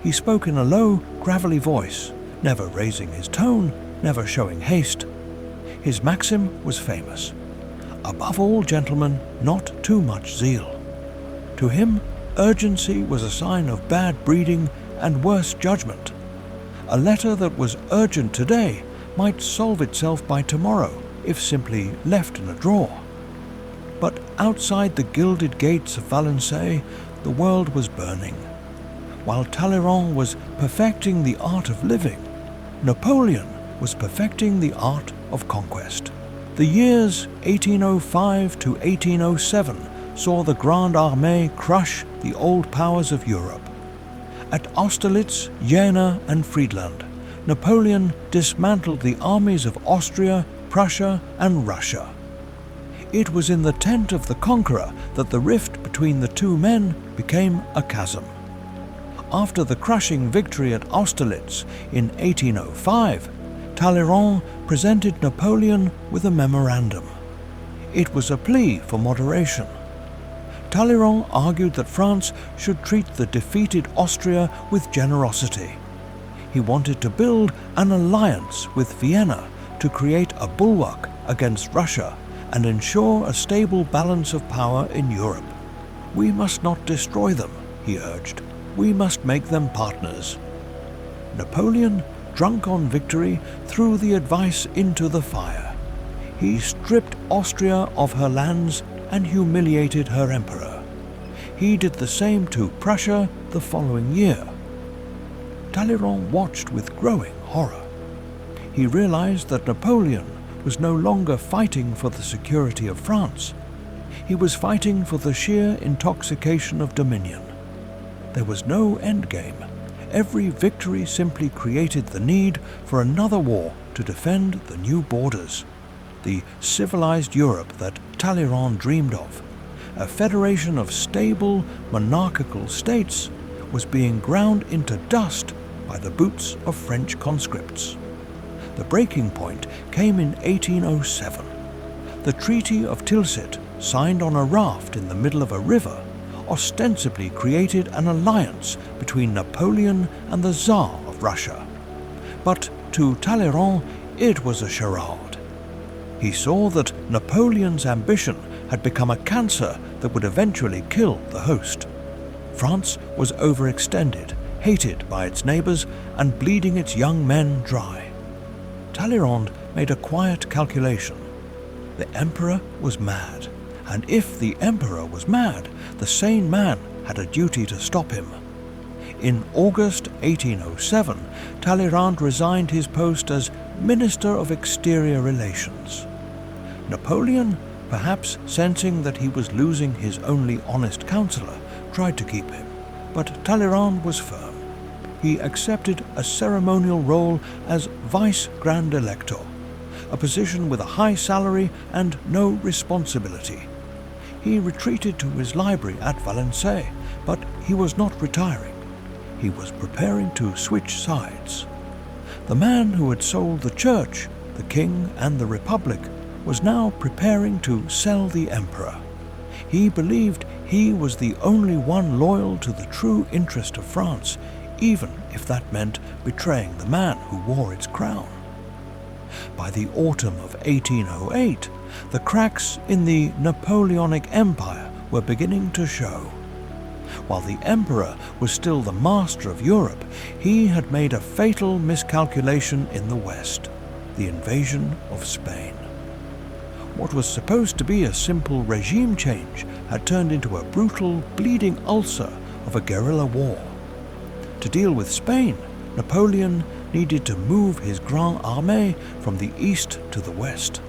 He spoke in a low, gravelly voice, never raising his tone, never showing haste. His maxim was famous: above all, gentlemen, not too much zeal. To him, urgency was a sign of bad breeding and worse judgment. A letter that was urgent today might solve itself by tomorrow if simply left in a drawer. But outside the gilded gates of Valençay, the world was burning. While Talleyrand was perfecting the art of living, Napoleon was perfecting the art of conquest. The years 1805 to 1807 saw the Grande Armée crush the old powers of Europe. At Austerlitz, Jena and Friedland, Napoleon dismantled the armies of Austria, Prussia and Russia. It was in the tent of the conqueror that the rift between the two men became a chasm. After the crushing victory at Austerlitz in 1805, Talleyrand presented Napoleon with a memorandum. It was a plea for moderation. Talleyrand argued that France should treat the defeated Austria with generosity. He wanted to build an alliance with Vienna to create a bulwark against Russia and ensure a stable balance of power in Europe. We must not destroy them, he urged. We must make them partners. Napoleon, drunk on victory, threw the advice into the fire. He stripped Austria of her lands and humiliated her emperor. He did the same to Prussia the following year. Talleyrand watched with growing horror. He realized that Napoleon was no longer fighting for the security of France. He was fighting for the sheer intoxication of dominion. There was no endgame. Every victory simply created the need for another war to defend the new borders. The civilized Europe that Talleyrand dreamed of, a federation of stable, monarchical states, was being ground into dust by the boots of French conscripts. The breaking point came in 1807. The Treaty of Tilsit, signed on a raft in the middle of a river, ostensibly created an alliance between Napoleon and the Tsar of Russia. But to Talleyrand, it was a charade. He saw that Napoleon's ambition had become a cancer that would eventually kill the host. France was overextended, hated by its neighbors, and bleeding its young men dry. Talleyrand made a quiet calculation. The emperor was mad, and if the emperor was mad, the sane man had a duty to stop him. In August 1807, Talleyrand resigned his post as Minister of Exterior Relations. Napoleon, perhaps sensing that he was losing his only honest counselor, tried to keep him, but Talleyrand was firm. He accepted a ceremonial role as Vice Grand Elector, a position with a high salary and no responsibility. He retreated to his library at Valenciennes, but he was not retiring. He was preparing to switch sides. The man who had sold the church, the king and the republic was now preparing to sell the emperor. He believed he was the only one loyal to the true interest of France, even if that meant betraying the man who wore its crown. By the autumn of 1808, the cracks in the Napoleonic Empire were beginning to show. While the emperor was still the master of Europe, he had made a fatal miscalculation in the West, the invasion of Spain. What was supposed to be a simple regime change had turned into a brutal, bleeding ulcer of a guerrilla war. To deal with Spain, Napoleon needed to move his Grande Armée from the east to the west.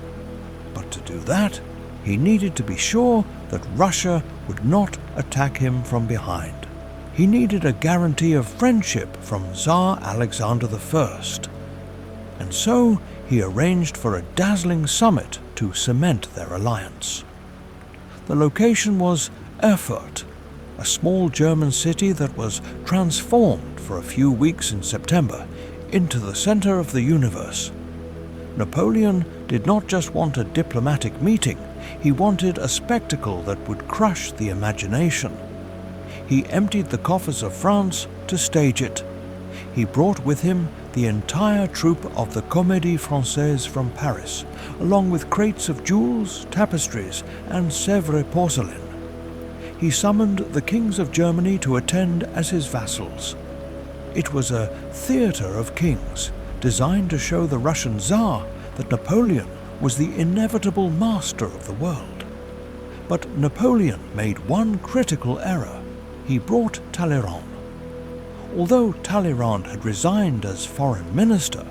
But to do that, he needed to be sure that Russia would not attack him from behind. He needed a guarantee of friendship from Tsar Alexander I. And so he arranged for a dazzling summit to cement their alliance. The location was Erfurt, a small German city that was transformed for a few weeks in September into the center of the universe. Napoleon did not just want a diplomatic meeting, he wanted a spectacle that would crush the imagination. He emptied the coffers of France to stage it. He brought with him the entire troupe of the Comédie Française from Paris, along with crates of jewels, tapestries, and Sèvres porcelain. He summoned the kings of Germany to attend as his vassals. It was a theatre of kings, designed to show the Russian Tsar that Napoleon was the inevitable master of the world. But Napoleon made one critical error. He brought Talleyrand. Although Talleyrand had resigned as foreign minister,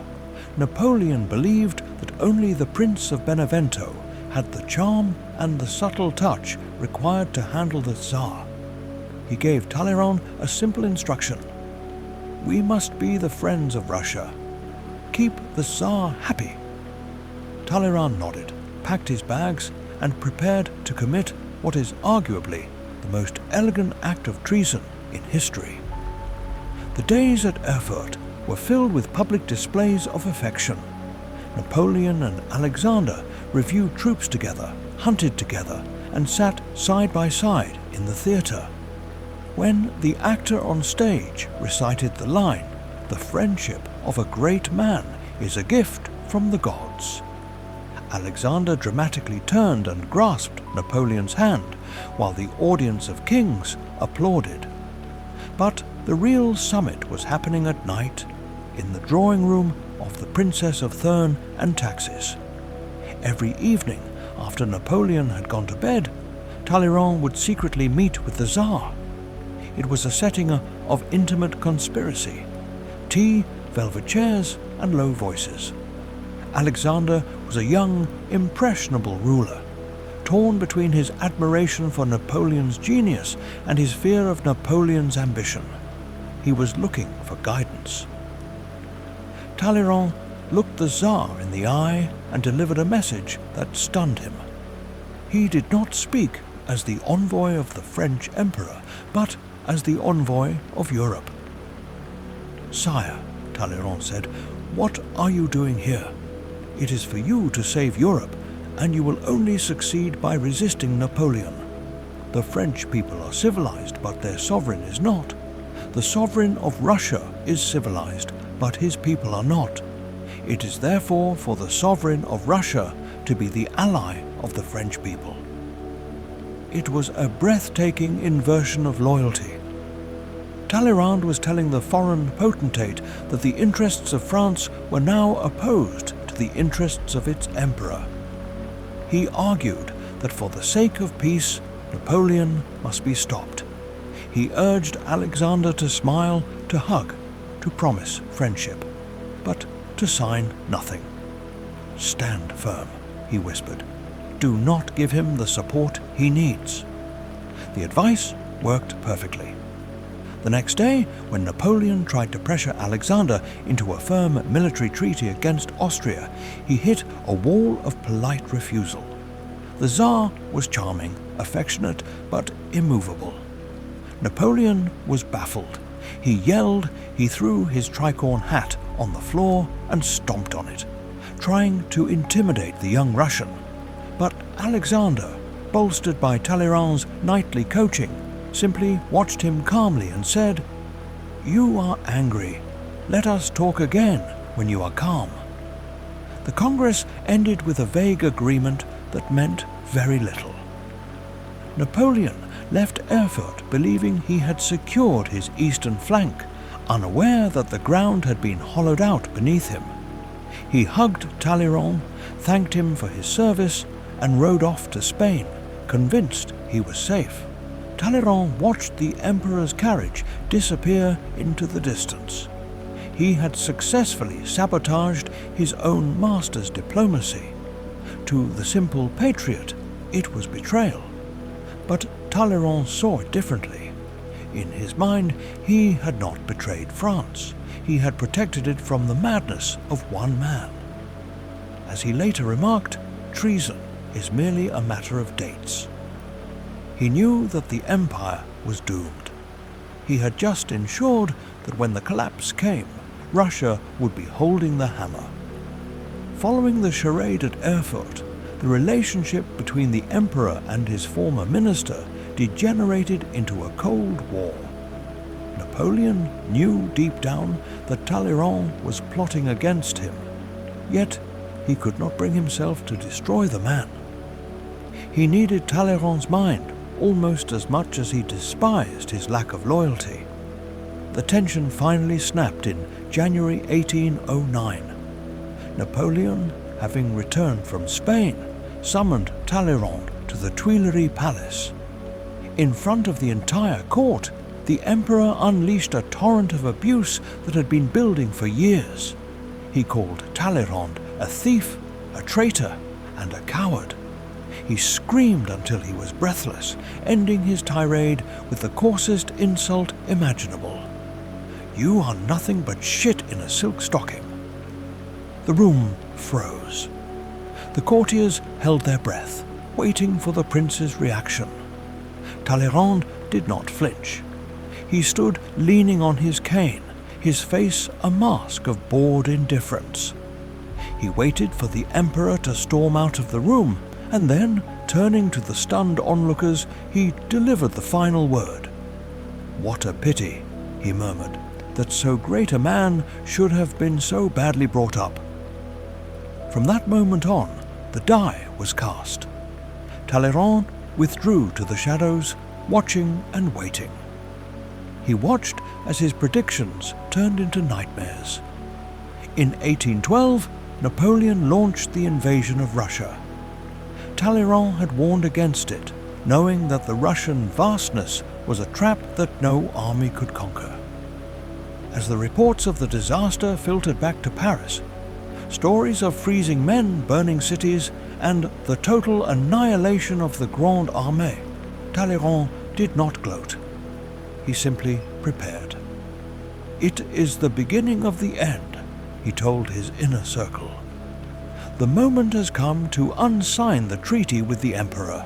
Napoleon believed that only the Prince of Benevento had the charm and the subtle touch required to handle the Tsar. He gave Talleyrand a simple instruction: "We must be the friends of Russia. Keep the Tsar happy." Talleyrand nodded, packed his bags, and prepared to commit what is arguably the most elegant act of treason in history. The days at Erfurt were filled with public displays of affection. Napoleon and Alexander reviewed troops together, hunted together, and sat side by side in the theatre. When the actor on stage recited the line, "The friendship of a great man is a gift from the gods," Alexander dramatically turned and grasped Napoleon's hand, while the audience of kings applauded. But the real summit was happening at night, in the drawing room of the Princess of Thurn and Taxis. Every evening, after Napoleon had gone to bed, Talleyrand would secretly meet with the Tsar. It was a setting of intimate conspiracy: tea, velvet chairs, and low voices. Alexander was a young, impressionable ruler, torn between his admiration for Napoleon's genius and his fear of Napoleon's ambition. He was looking for guidance. Talleyrand looked the Tsar in the eye and delivered a message that stunned him. He did not speak as the envoy of the French emperor, but as the envoy of Europe. "Sire," Talleyrand said, "what are you doing here? It is for you to save Europe, and you will only succeed by resisting Napoleon. The French people are civilized, but their sovereign is not. The sovereign of Russia is civilized, but his people are not. It is therefore for the sovereign of Russia to be the ally of the French people." It was a breathtaking inversion of loyalty. Talleyrand was telling the foreign potentate that the interests of France were now opposed to the interests of its emperor. He argued that for the sake of peace, Napoleon must be stopped. He urged Alexander to smile, to hug, to promise friendship, but to sign nothing. "Stand firm," he whispered. "Do not give him the support he needs." The advice worked perfectly. The next day, when Napoleon tried to pressure Alexander into a firm military treaty against Austria, he hit a wall of polite refusal. The Tsar was charming, affectionate, but immovable. Napoleon was baffled. He yelled, he threw his tricorn hat on the floor and stomped on it, trying to intimidate the young Russian. But Alexander, bolstered by Talleyrand's nightly coaching, simply watched him calmly and said, "You are angry. Let us talk again when you are calm." The Congress ended with a vague agreement that meant very little. Napoleon left Erfurt believing he had secured his eastern flank, unaware that the ground had been hollowed out beneath him. He hugged Talleyrand, thanked him for his service, and rode off to Spain, convinced he was safe. Talleyrand watched the Emperor's carriage disappear into the distance. He had successfully sabotaged his own master's diplomacy. To the simple patriot, it was betrayal. But Talleyrand saw it differently. In his mind, he had not betrayed France. He had protected it from the madness of one man. As he later remarked, treason is merely a matter of dates. He knew that the empire was doomed. He had just ensured that when the collapse came, Russia would be holding the hammer. Following the charade at Erfurt, the relationship between the emperor and his former minister degenerated into a Cold War. Napoleon knew deep down that Talleyrand was plotting against him, yet he could not bring himself to destroy the man. He needed Talleyrand's mind almost as much as he despised his lack of loyalty. The tension finally snapped in January 1809. Napoleon, having returned from Spain, summoned Talleyrand to the Tuileries Palace. In front of the entire court, the emperor unleashed a torrent of abuse that had been building for years. He called Talleyrand a thief, a traitor, and a coward. He screamed until he was breathless, ending his tirade with the coarsest insult imaginable. "You are nothing but shit in a silk stocking." The room froze. The courtiers held their breath, waiting for the prince's reaction. Talleyrand did not flinch. He stood leaning on his cane, his face a mask of bored indifference. He waited for the emperor to storm out of the room, and then, turning to the stunned onlookers, he delivered the final word. "What a pity," he murmured, "that so great a man should have been so badly brought up." From that moment on, the die was cast. Talleyrand withdrew to the shadows, watching and waiting. He watched as his predictions turned into nightmares. In 1812, Napoleon launched the invasion of Russia. Talleyrand had warned against it, knowing that the Russian vastness was a trap that no army could conquer. As the reports of the disaster filtered back to Paris, stories of freezing men, burning cities, and the total annihilation of the Grande Armée, Talleyrand did not gloat. He simply prepared. "It is the beginning of the end," he told his inner circle. "The moment has come to unsign the treaty with the emperor."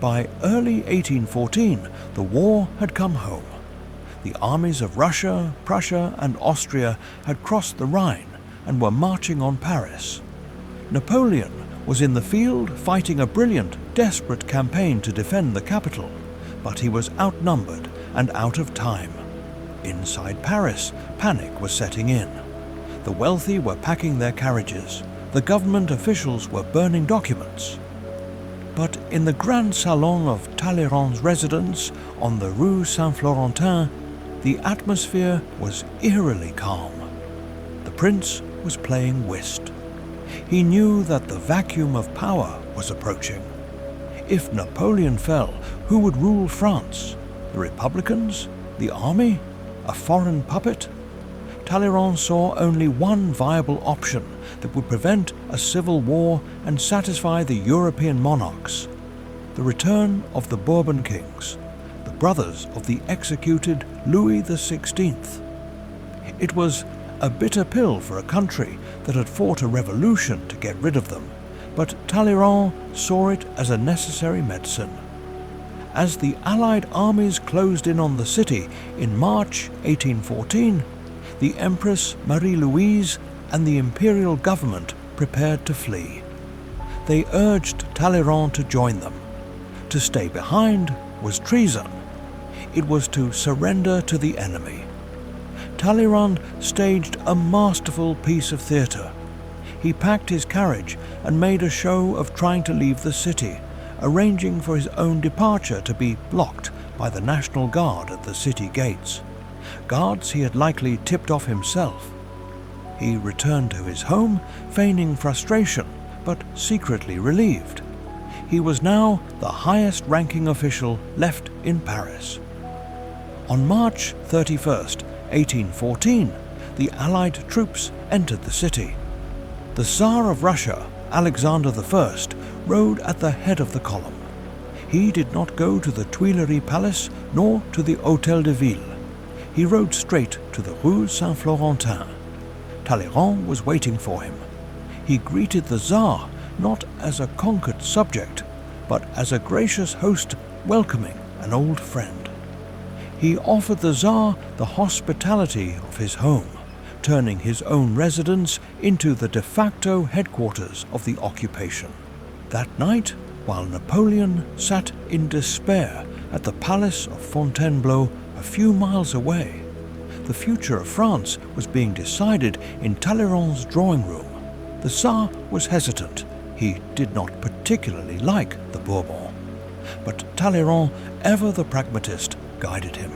By early 1814, the war had come home. The armies of Russia, Prussia, and Austria had crossed the Rhine and were marching on Paris. Napoleon was in the field fighting a brilliant, desperate campaign to defend the capital, but he was outnumbered and out of time. Inside Paris, panic was setting in. The wealthy were packing their carriages. The government officials were burning documents. But in the grand salon of Talleyrand's residence on the Rue Saint-Florentin, the atmosphere was eerily calm. The prince was playing whist. He knew that the vacuum of power was approaching. If Napoleon fell, who would rule France? The Republicans? The army? A foreign puppet? Talleyrand saw only one viable option that would prevent a civil war and satisfy the European monarchs: the return of the Bourbon kings, the brothers of the executed Louis XVI. It was a bitter pill for a country that had fought a revolution to get rid of them, but Talleyrand saw it as a necessary medicine. As the Allied armies closed in on the city in March 1814, the Empress Marie-Louise and the imperial government prepared to flee. They urged Talleyrand to join them. To stay behind was treason. It was to surrender to the enemy. Talleyrand staged a masterful piece of theatre. He packed his carriage and made a show of trying to leave the city, arranging for his own departure to be blocked by the National Guard at the city gates, guards he had likely tipped off himself. He returned to his home, feigning frustration, but secretly relieved. He was now the highest-ranking official left in Paris. On March 31st, 1814, the Allied troops entered the city. The Tsar of Russia, Alexander I, rode at the head of the column. He did not go to the Tuileries Palace nor to the Hôtel de Ville. He rode straight to the Rue Saint-Florentin. Talleyrand was waiting for him. He greeted the Tsar not as a conquered subject, but as a gracious host welcoming an old friend. He offered the Tsar the hospitality of his home, turning his own residence into the de facto headquarters of the occupation. That night, while Napoleon sat in despair at the Palace of Fontainebleau a few miles away, the future of France was being decided in Talleyrand's drawing room. The Tsar was hesitant. He did not particularly like the Bourbon. But Talleyrand, ever the pragmatist, guided him.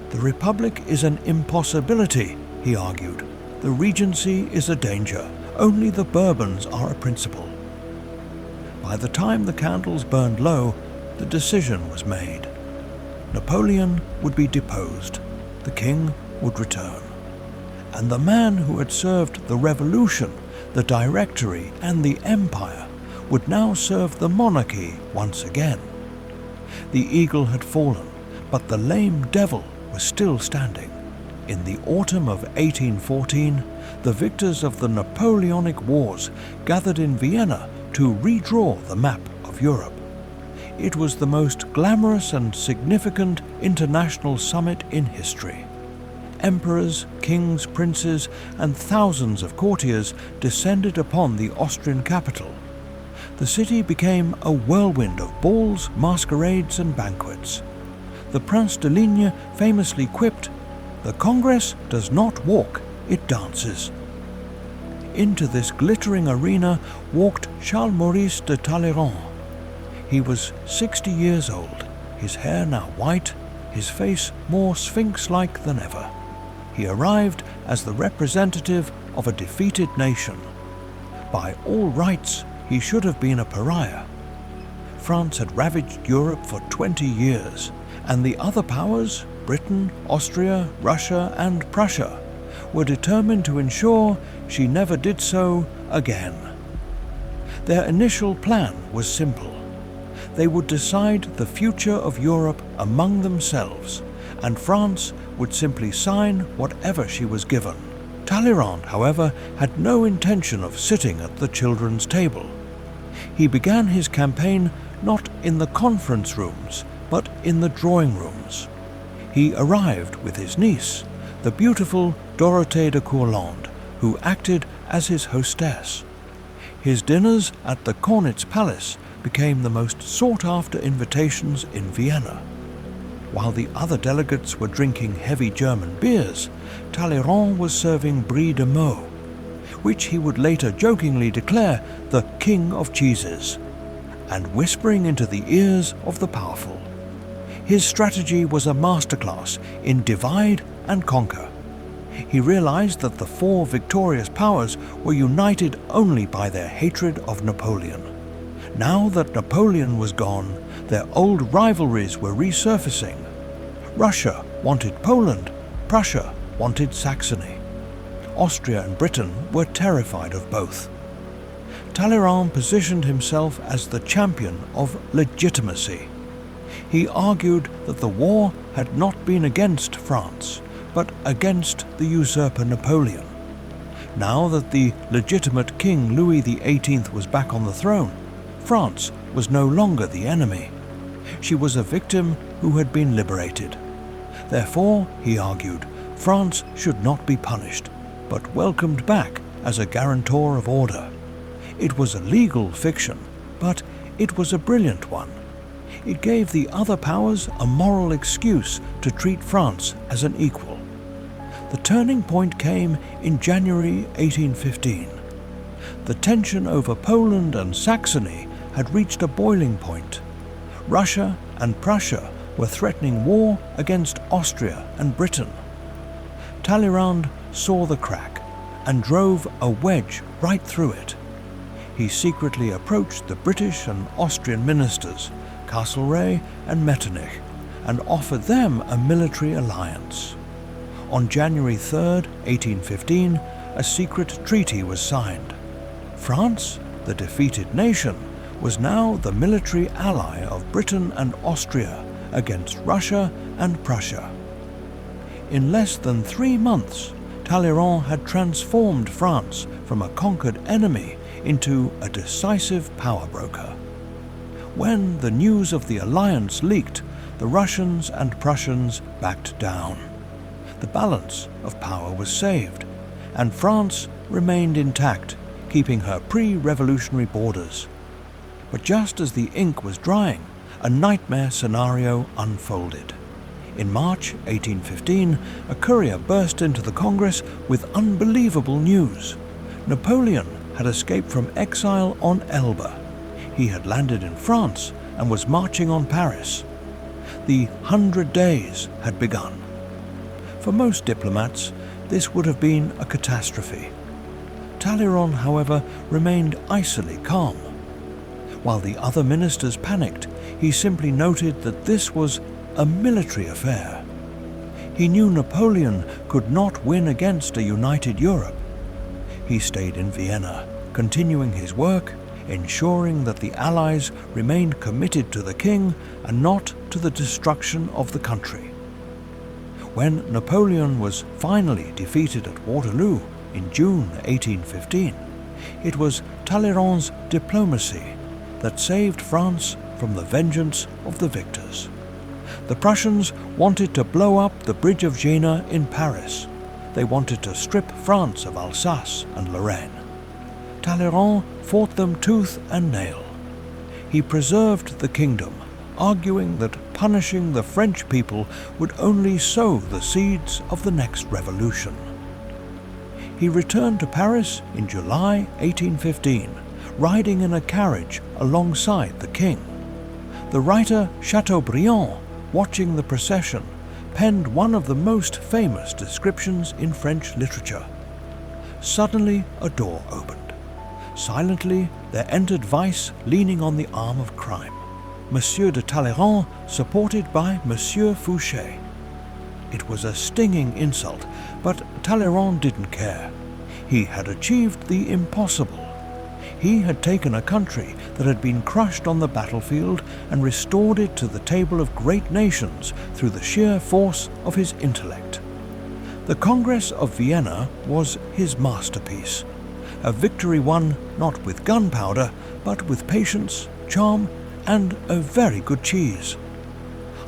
The Republic is an impossibility, he argued. The Regency is a danger. Only the Bourbons are a principle. By the time the candles burned low, the decision was made. Napoleon would be deposed. The king would return. And the man who had served the Revolution, the Directory, and the Empire would now serve the monarchy once again. The eagle had fallen, but the lame devil was still standing. In the autumn of 1814, the victors of the Napoleonic Wars gathered in Vienna to redraw the map of Europe. It was the most glamorous and significant international summit in history. Emperors, kings, princes, and thousands of courtiers descended upon the Austrian capital. The city became a whirlwind of balls, masquerades, and banquets. The Prince de Ligne famously quipped, "The Congress does not walk, it dances." Into this glittering arena walked Charles-Maurice de Talleyrand. He was 60 years old, his hair now white, his face more sphinx-like than ever. He arrived as the representative of a defeated nation. By all rights, he should have been a pariah. France had ravaged Europe for 20 years, and the other powers, Britain, Austria, Russia, and Prussia, were determined to ensure she never did so again. Their initial plan was simple. They would decide the future of Europe among themselves, and France would simply sign whatever she was given. Talleyrand, however, had no intention of sitting at the children's table. He began his campaign not in the conference rooms, but in the drawing rooms. He arrived with his niece, the beautiful Dorothée de Courland, who acted as his hostess. His dinners at the Cornitz Palace became the most sought-after invitations in Vienna. While the other delegates were drinking heavy German beers, Talleyrand was serving Brie de Meaux, which he would later jokingly declare the king of cheeses, and whispering into the ears of the powerful. His strategy was a masterclass in divide and conquer. He realized that the four victorious powers were united only by their hatred of Napoleon. Now that Napoleon was gone, their old rivalries were resurfacing. Russia wanted Poland, Prussia wanted Saxony. Austria and Britain were terrified of both. Talleyrand positioned himself as the champion of legitimacy. He argued that the war had not been against France, but against the usurper Napoleon. Now that the legitimate King Louis XVIII was back on the throne, France was no longer the enemy. She was a victim who had been liberated. Therefore, he argued, France should not be punished, but welcomed back as a guarantor of order. It was a legal fiction, but it was a brilliant one. It gave the other powers a moral excuse to treat France as an equal. The turning point came in January 1815. The tension over Poland and Saxony had reached a boiling point. Russia and Prussia were threatening war against Austria and Britain. Talleyrand saw the crack and drove a wedge right through it. He secretly approached the British and Austrian ministers, Castlereagh and Metternich, and offered them a military alliance. On January 3, 1815, a secret treaty was signed. France, the defeated nation, was now the military ally of Britain and Austria against Russia and Prussia. In less than 3 months, Talleyrand had transformed France from a conquered enemy into a decisive power broker. When the news of the alliance leaked, the Russians and Prussians backed down. The balance of power was saved, and France remained intact, keeping her pre-revolutionary borders. But just as the ink was drying, a nightmare scenario unfolded. In March 1815, a courier burst into the Congress with unbelievable news. Napoleon had escaped from exile on Elba. He had landed in France and was marching on Paris. The 100 Days had begun. For most diplomats, this would have been a catastrophe. Talleyrand, however, remained icily calm. While the other ministers panicked, he simply noted that this was a military affair. He knew Napoleon could not win against a united Europe. He stayed in Vienna, continuing his work, ensuring that the Allies remained committed to the king and not to the destruction of the country. When Napoleon was finally defeated at Waterloo in June 1815, it was Talleyrand's diplomacy that saved France from the vengeance of the victors. The Prussians wanted to blow up the Bridge of Jena in Paris. They wanted to strip France of Alsace and Lorraine. Talleyrand fought them tooth and nail. He preserved the kingdom, arguing that punishing the French people would only sow the seeds of the next revolution. He returned to Paris in July 1815, riding in a carriage alongside the king. The writer Chateaubriand, watching the procession, penned one of the most famous descriptions in French literature. Suddenly a door opened. Silently there entered Vice leaning on the arm of crime. Monsieur de Talleyrand, supported by Monsieur Fouché. It was a stinging insult, but Talleyrand didn't care. He had achieved the impossible. He had taken a country that had been crushed on the battlefield and restored it to the table of great nations through the sheer force of his intellect. The Congress of Vienna was his masterpiece, a victory won not with gunpowder, but with patience, charm, and a very good cheese.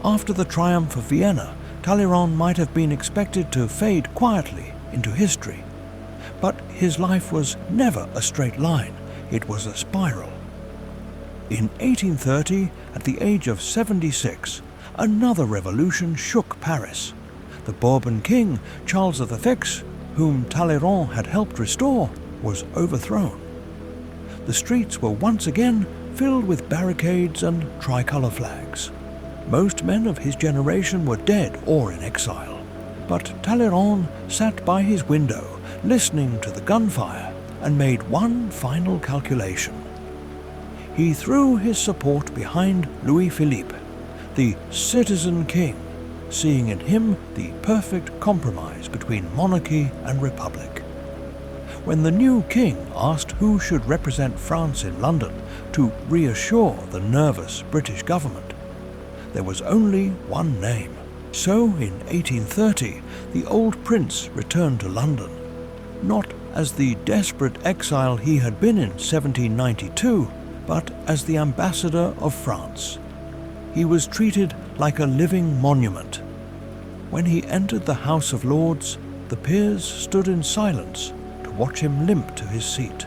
After the triumph of Vienna, Talleyrand might have been expected to fade quietly into history. But his life was never a straight line, it was a spiral. In 1830, at the age of 76, another revolution shook Paris. The Bourbon king, Charles V, whom Talleyrand had helped restore, was overthrown. The streets were once again filled with barricades and tricolour flags. Most men of his generation were dead or in exile, but Talleyrand sat by his window, listening to the gunfire, and made one final calculation. He threw his support behind Louis-Philippe, the citizen king, seeing in him the perfect compromise between monarchy and republic. When the new king asked who should represent France in London to reassure the nervous British government, there was only one name. So, in 1830, the old prince returned to London, not as the desperate exile he had been in 1792, but as the ambassador of France. He was treated like a living monument. When he entered the House of Lords, the peers stood in silence to watch him limp to his seat.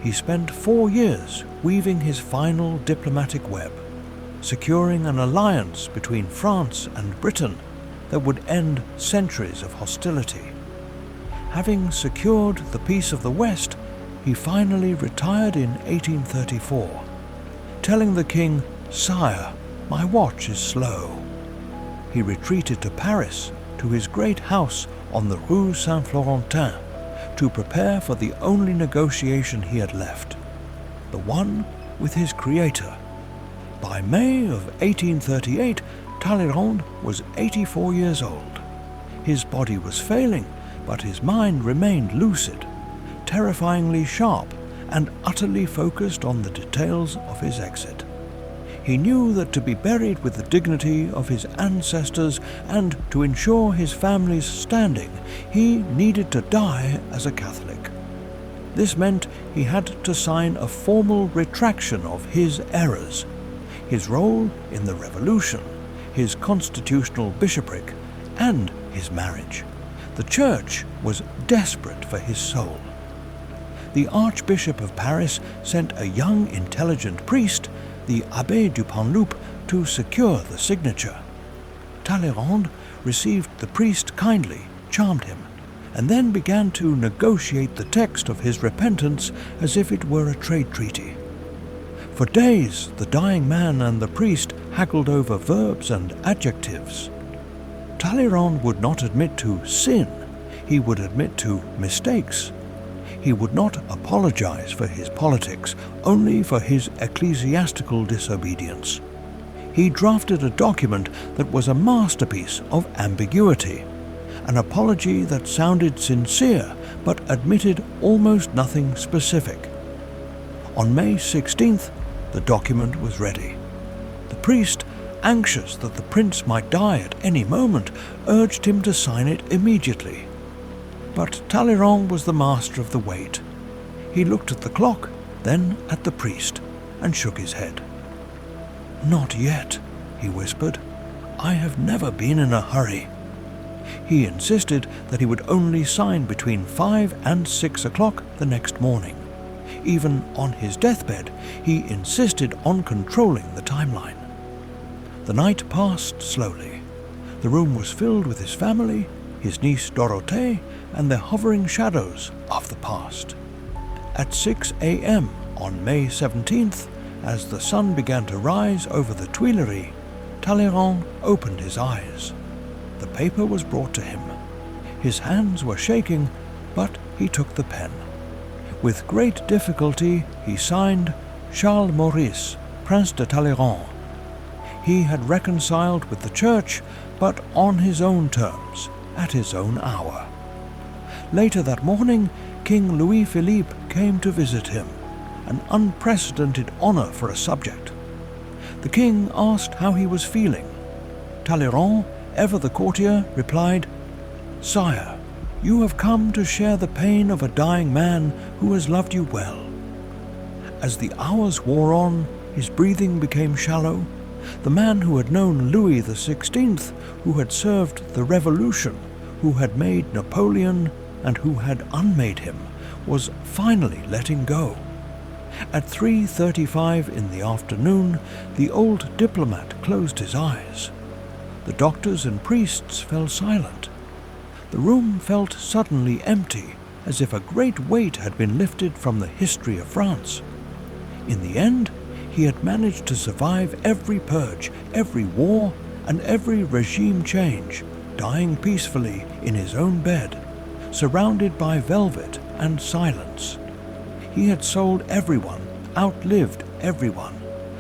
He spent 4 years weaving his final diplomatic web, securing an alliance between France and Britain that would end centuries of hostility. Having secured the peace of the West, he finally retired in 1834, telling the king, "Sire, my watch is slow." He retreated to Paris, to his great house on the Rue Saint-Florentin, to prepare for the only negotiation he had left, the one with his creator. By May of 1838, Talleyrand was 84 years old. His body was failing, but his mind remained lucid, terrifyingly sharp, and utterly focused on the details of his exit. He knew that to be buried with the dignity of his ancestors and to ensure his family's standing, he needed to die as a Catholic. This meant he had to sign a formal retraction of his errors, his role in the Revolution, his constitutional bishopric, and his marriage. The Church was desperate for his soul. The Archbishop of Paris sent a young, intelligent priest, the Abbé du Pont-Loup, to secure the signature. Talleyrand received the priest kindly, charmed him, and then began to negotiate the text of his repentance as if it were a trade treaty. For days, the dying man and the priest haggled over verbs and adjectives. Talleyrand would not admit to sin, he would admit to mistakes. He would not apologize for his politics, only for his ecclesiastical disobedience. He drafted a document that was a masterpiece of ambiguity, an apology that sounded sincere but admitted almost nothing specific. On May 16th, the document was ready. The priest, anxious that the prince might die at any moment, urged him to sign it immediately. But Talleyrand was the master of the wait. He looked at the clock, then at the priest, and shook his head. "Not yet," he whispered. "I have never been in a hurry." He insisted that he would only sign between 5 and 6 o'clock the next morning. Even on his deathbed, he insisted on controlling the timeline. The night passed slowly. The room was filled with his family, his niece Dorothée, and the hovering shadows of the past. At 6 a.m. on May 17th, as the sun began to rise over the Tuileries, Talleyrand opened his eyes. The paper was brought to him. His hands were shaking, but he took the pen. With great difficulty, he signed Charles-Maurice, Prince de Talleyrand. He had reconciled with the Church, but on his own terms, at his own hour. Later that morning, King Louis-Philippe came to visit him, an unprecedented honor for a subject. The king asked how he was feeling. Talleyrand, ever the courtier, replied, "Sire, you have come to share the pain of a dying man who has loved you well." As the hours wore on, his breathing became shallow. The man who had known Louis XVI, who had served the Revolution, who had made Napoleon, and who had unmade him, was finally letting go. At 3:35 in the afternoon, the old diplomat closed his eyes. The doctors and priests fell silent. The room felt suddenly empty, as if a great weight had been lifted from the history of France. In the end, he had managed to survive every purge, every war, and every regime change, dying peacefully in his own bed, surrounded by velvet and silence. He had sold everyone, outlived everyone,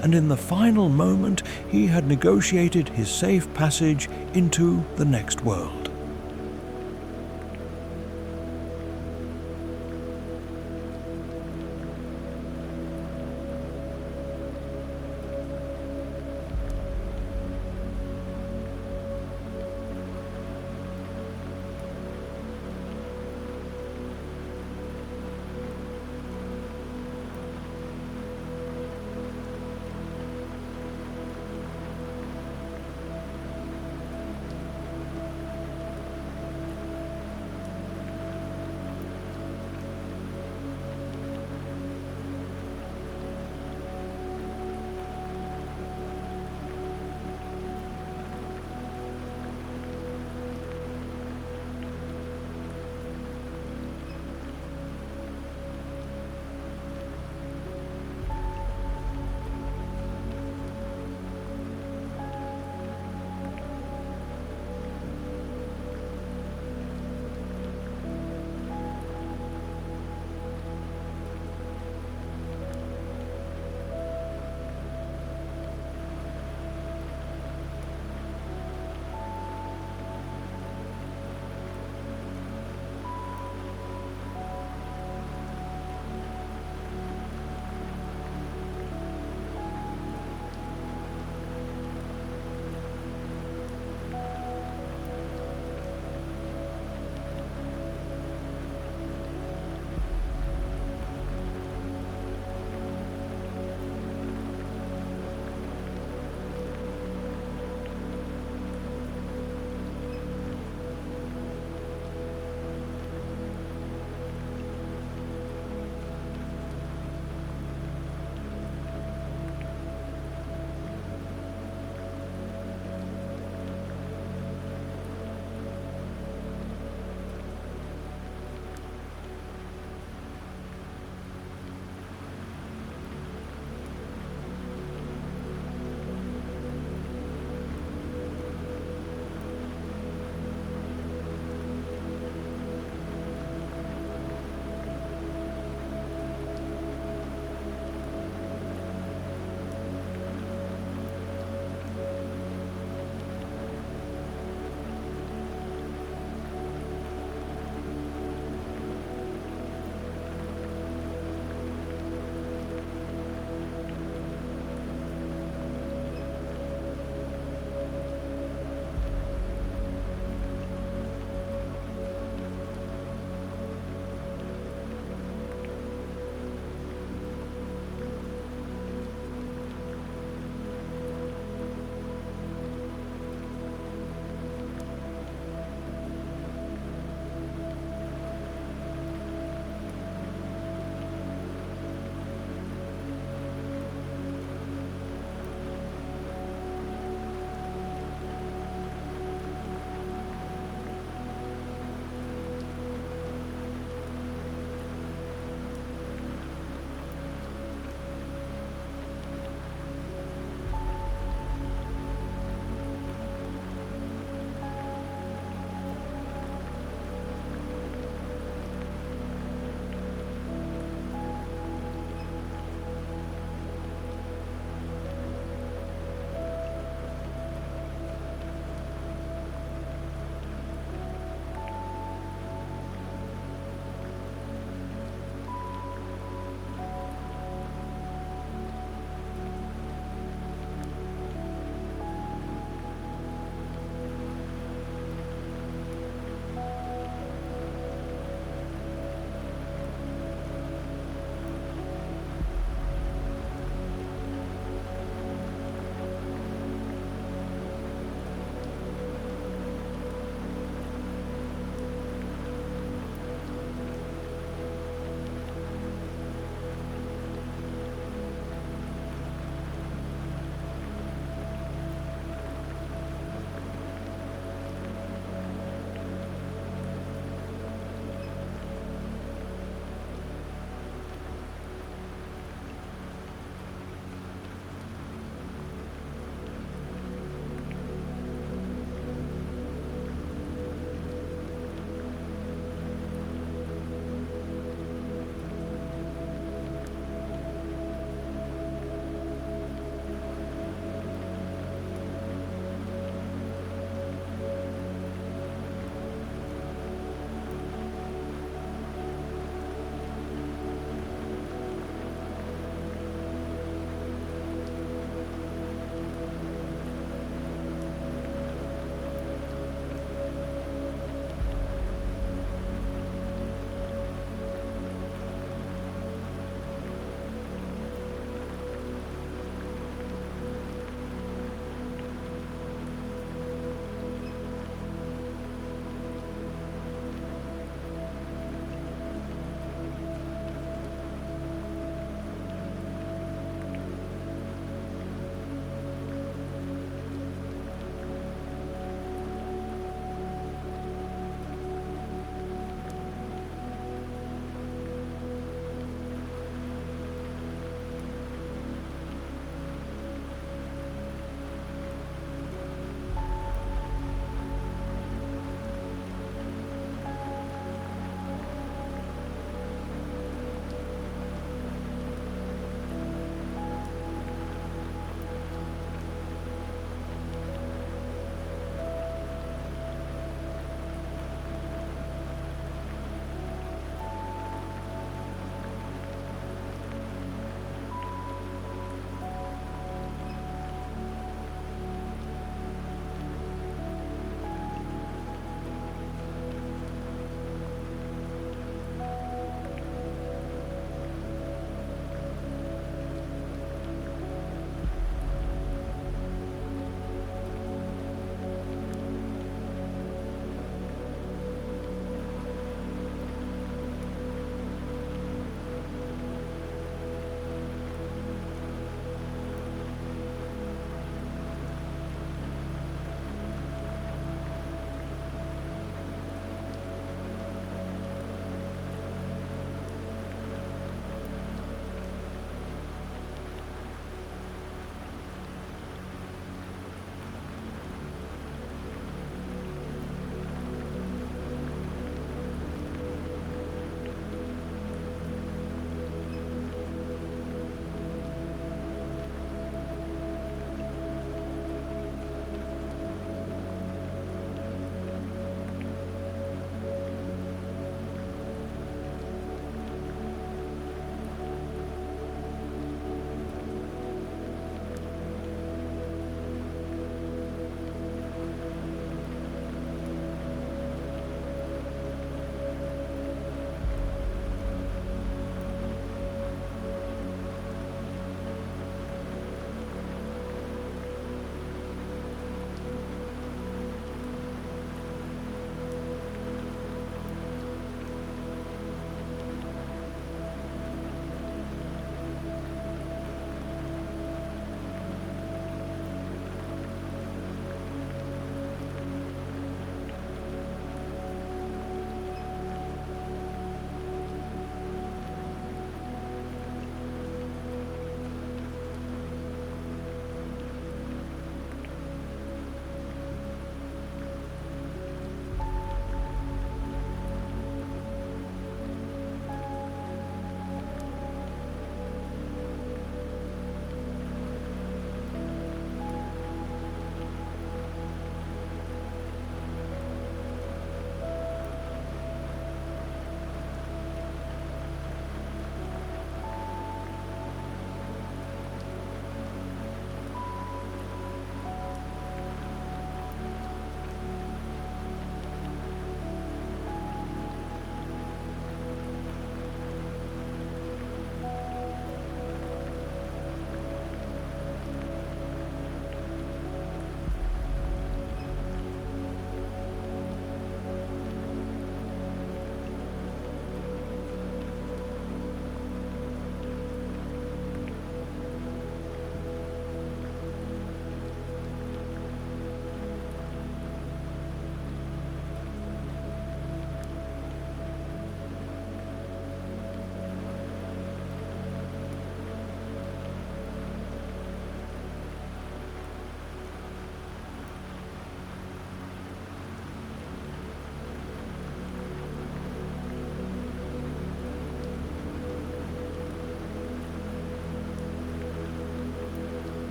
and in the final moment he had negotiated his safe passage into the next world.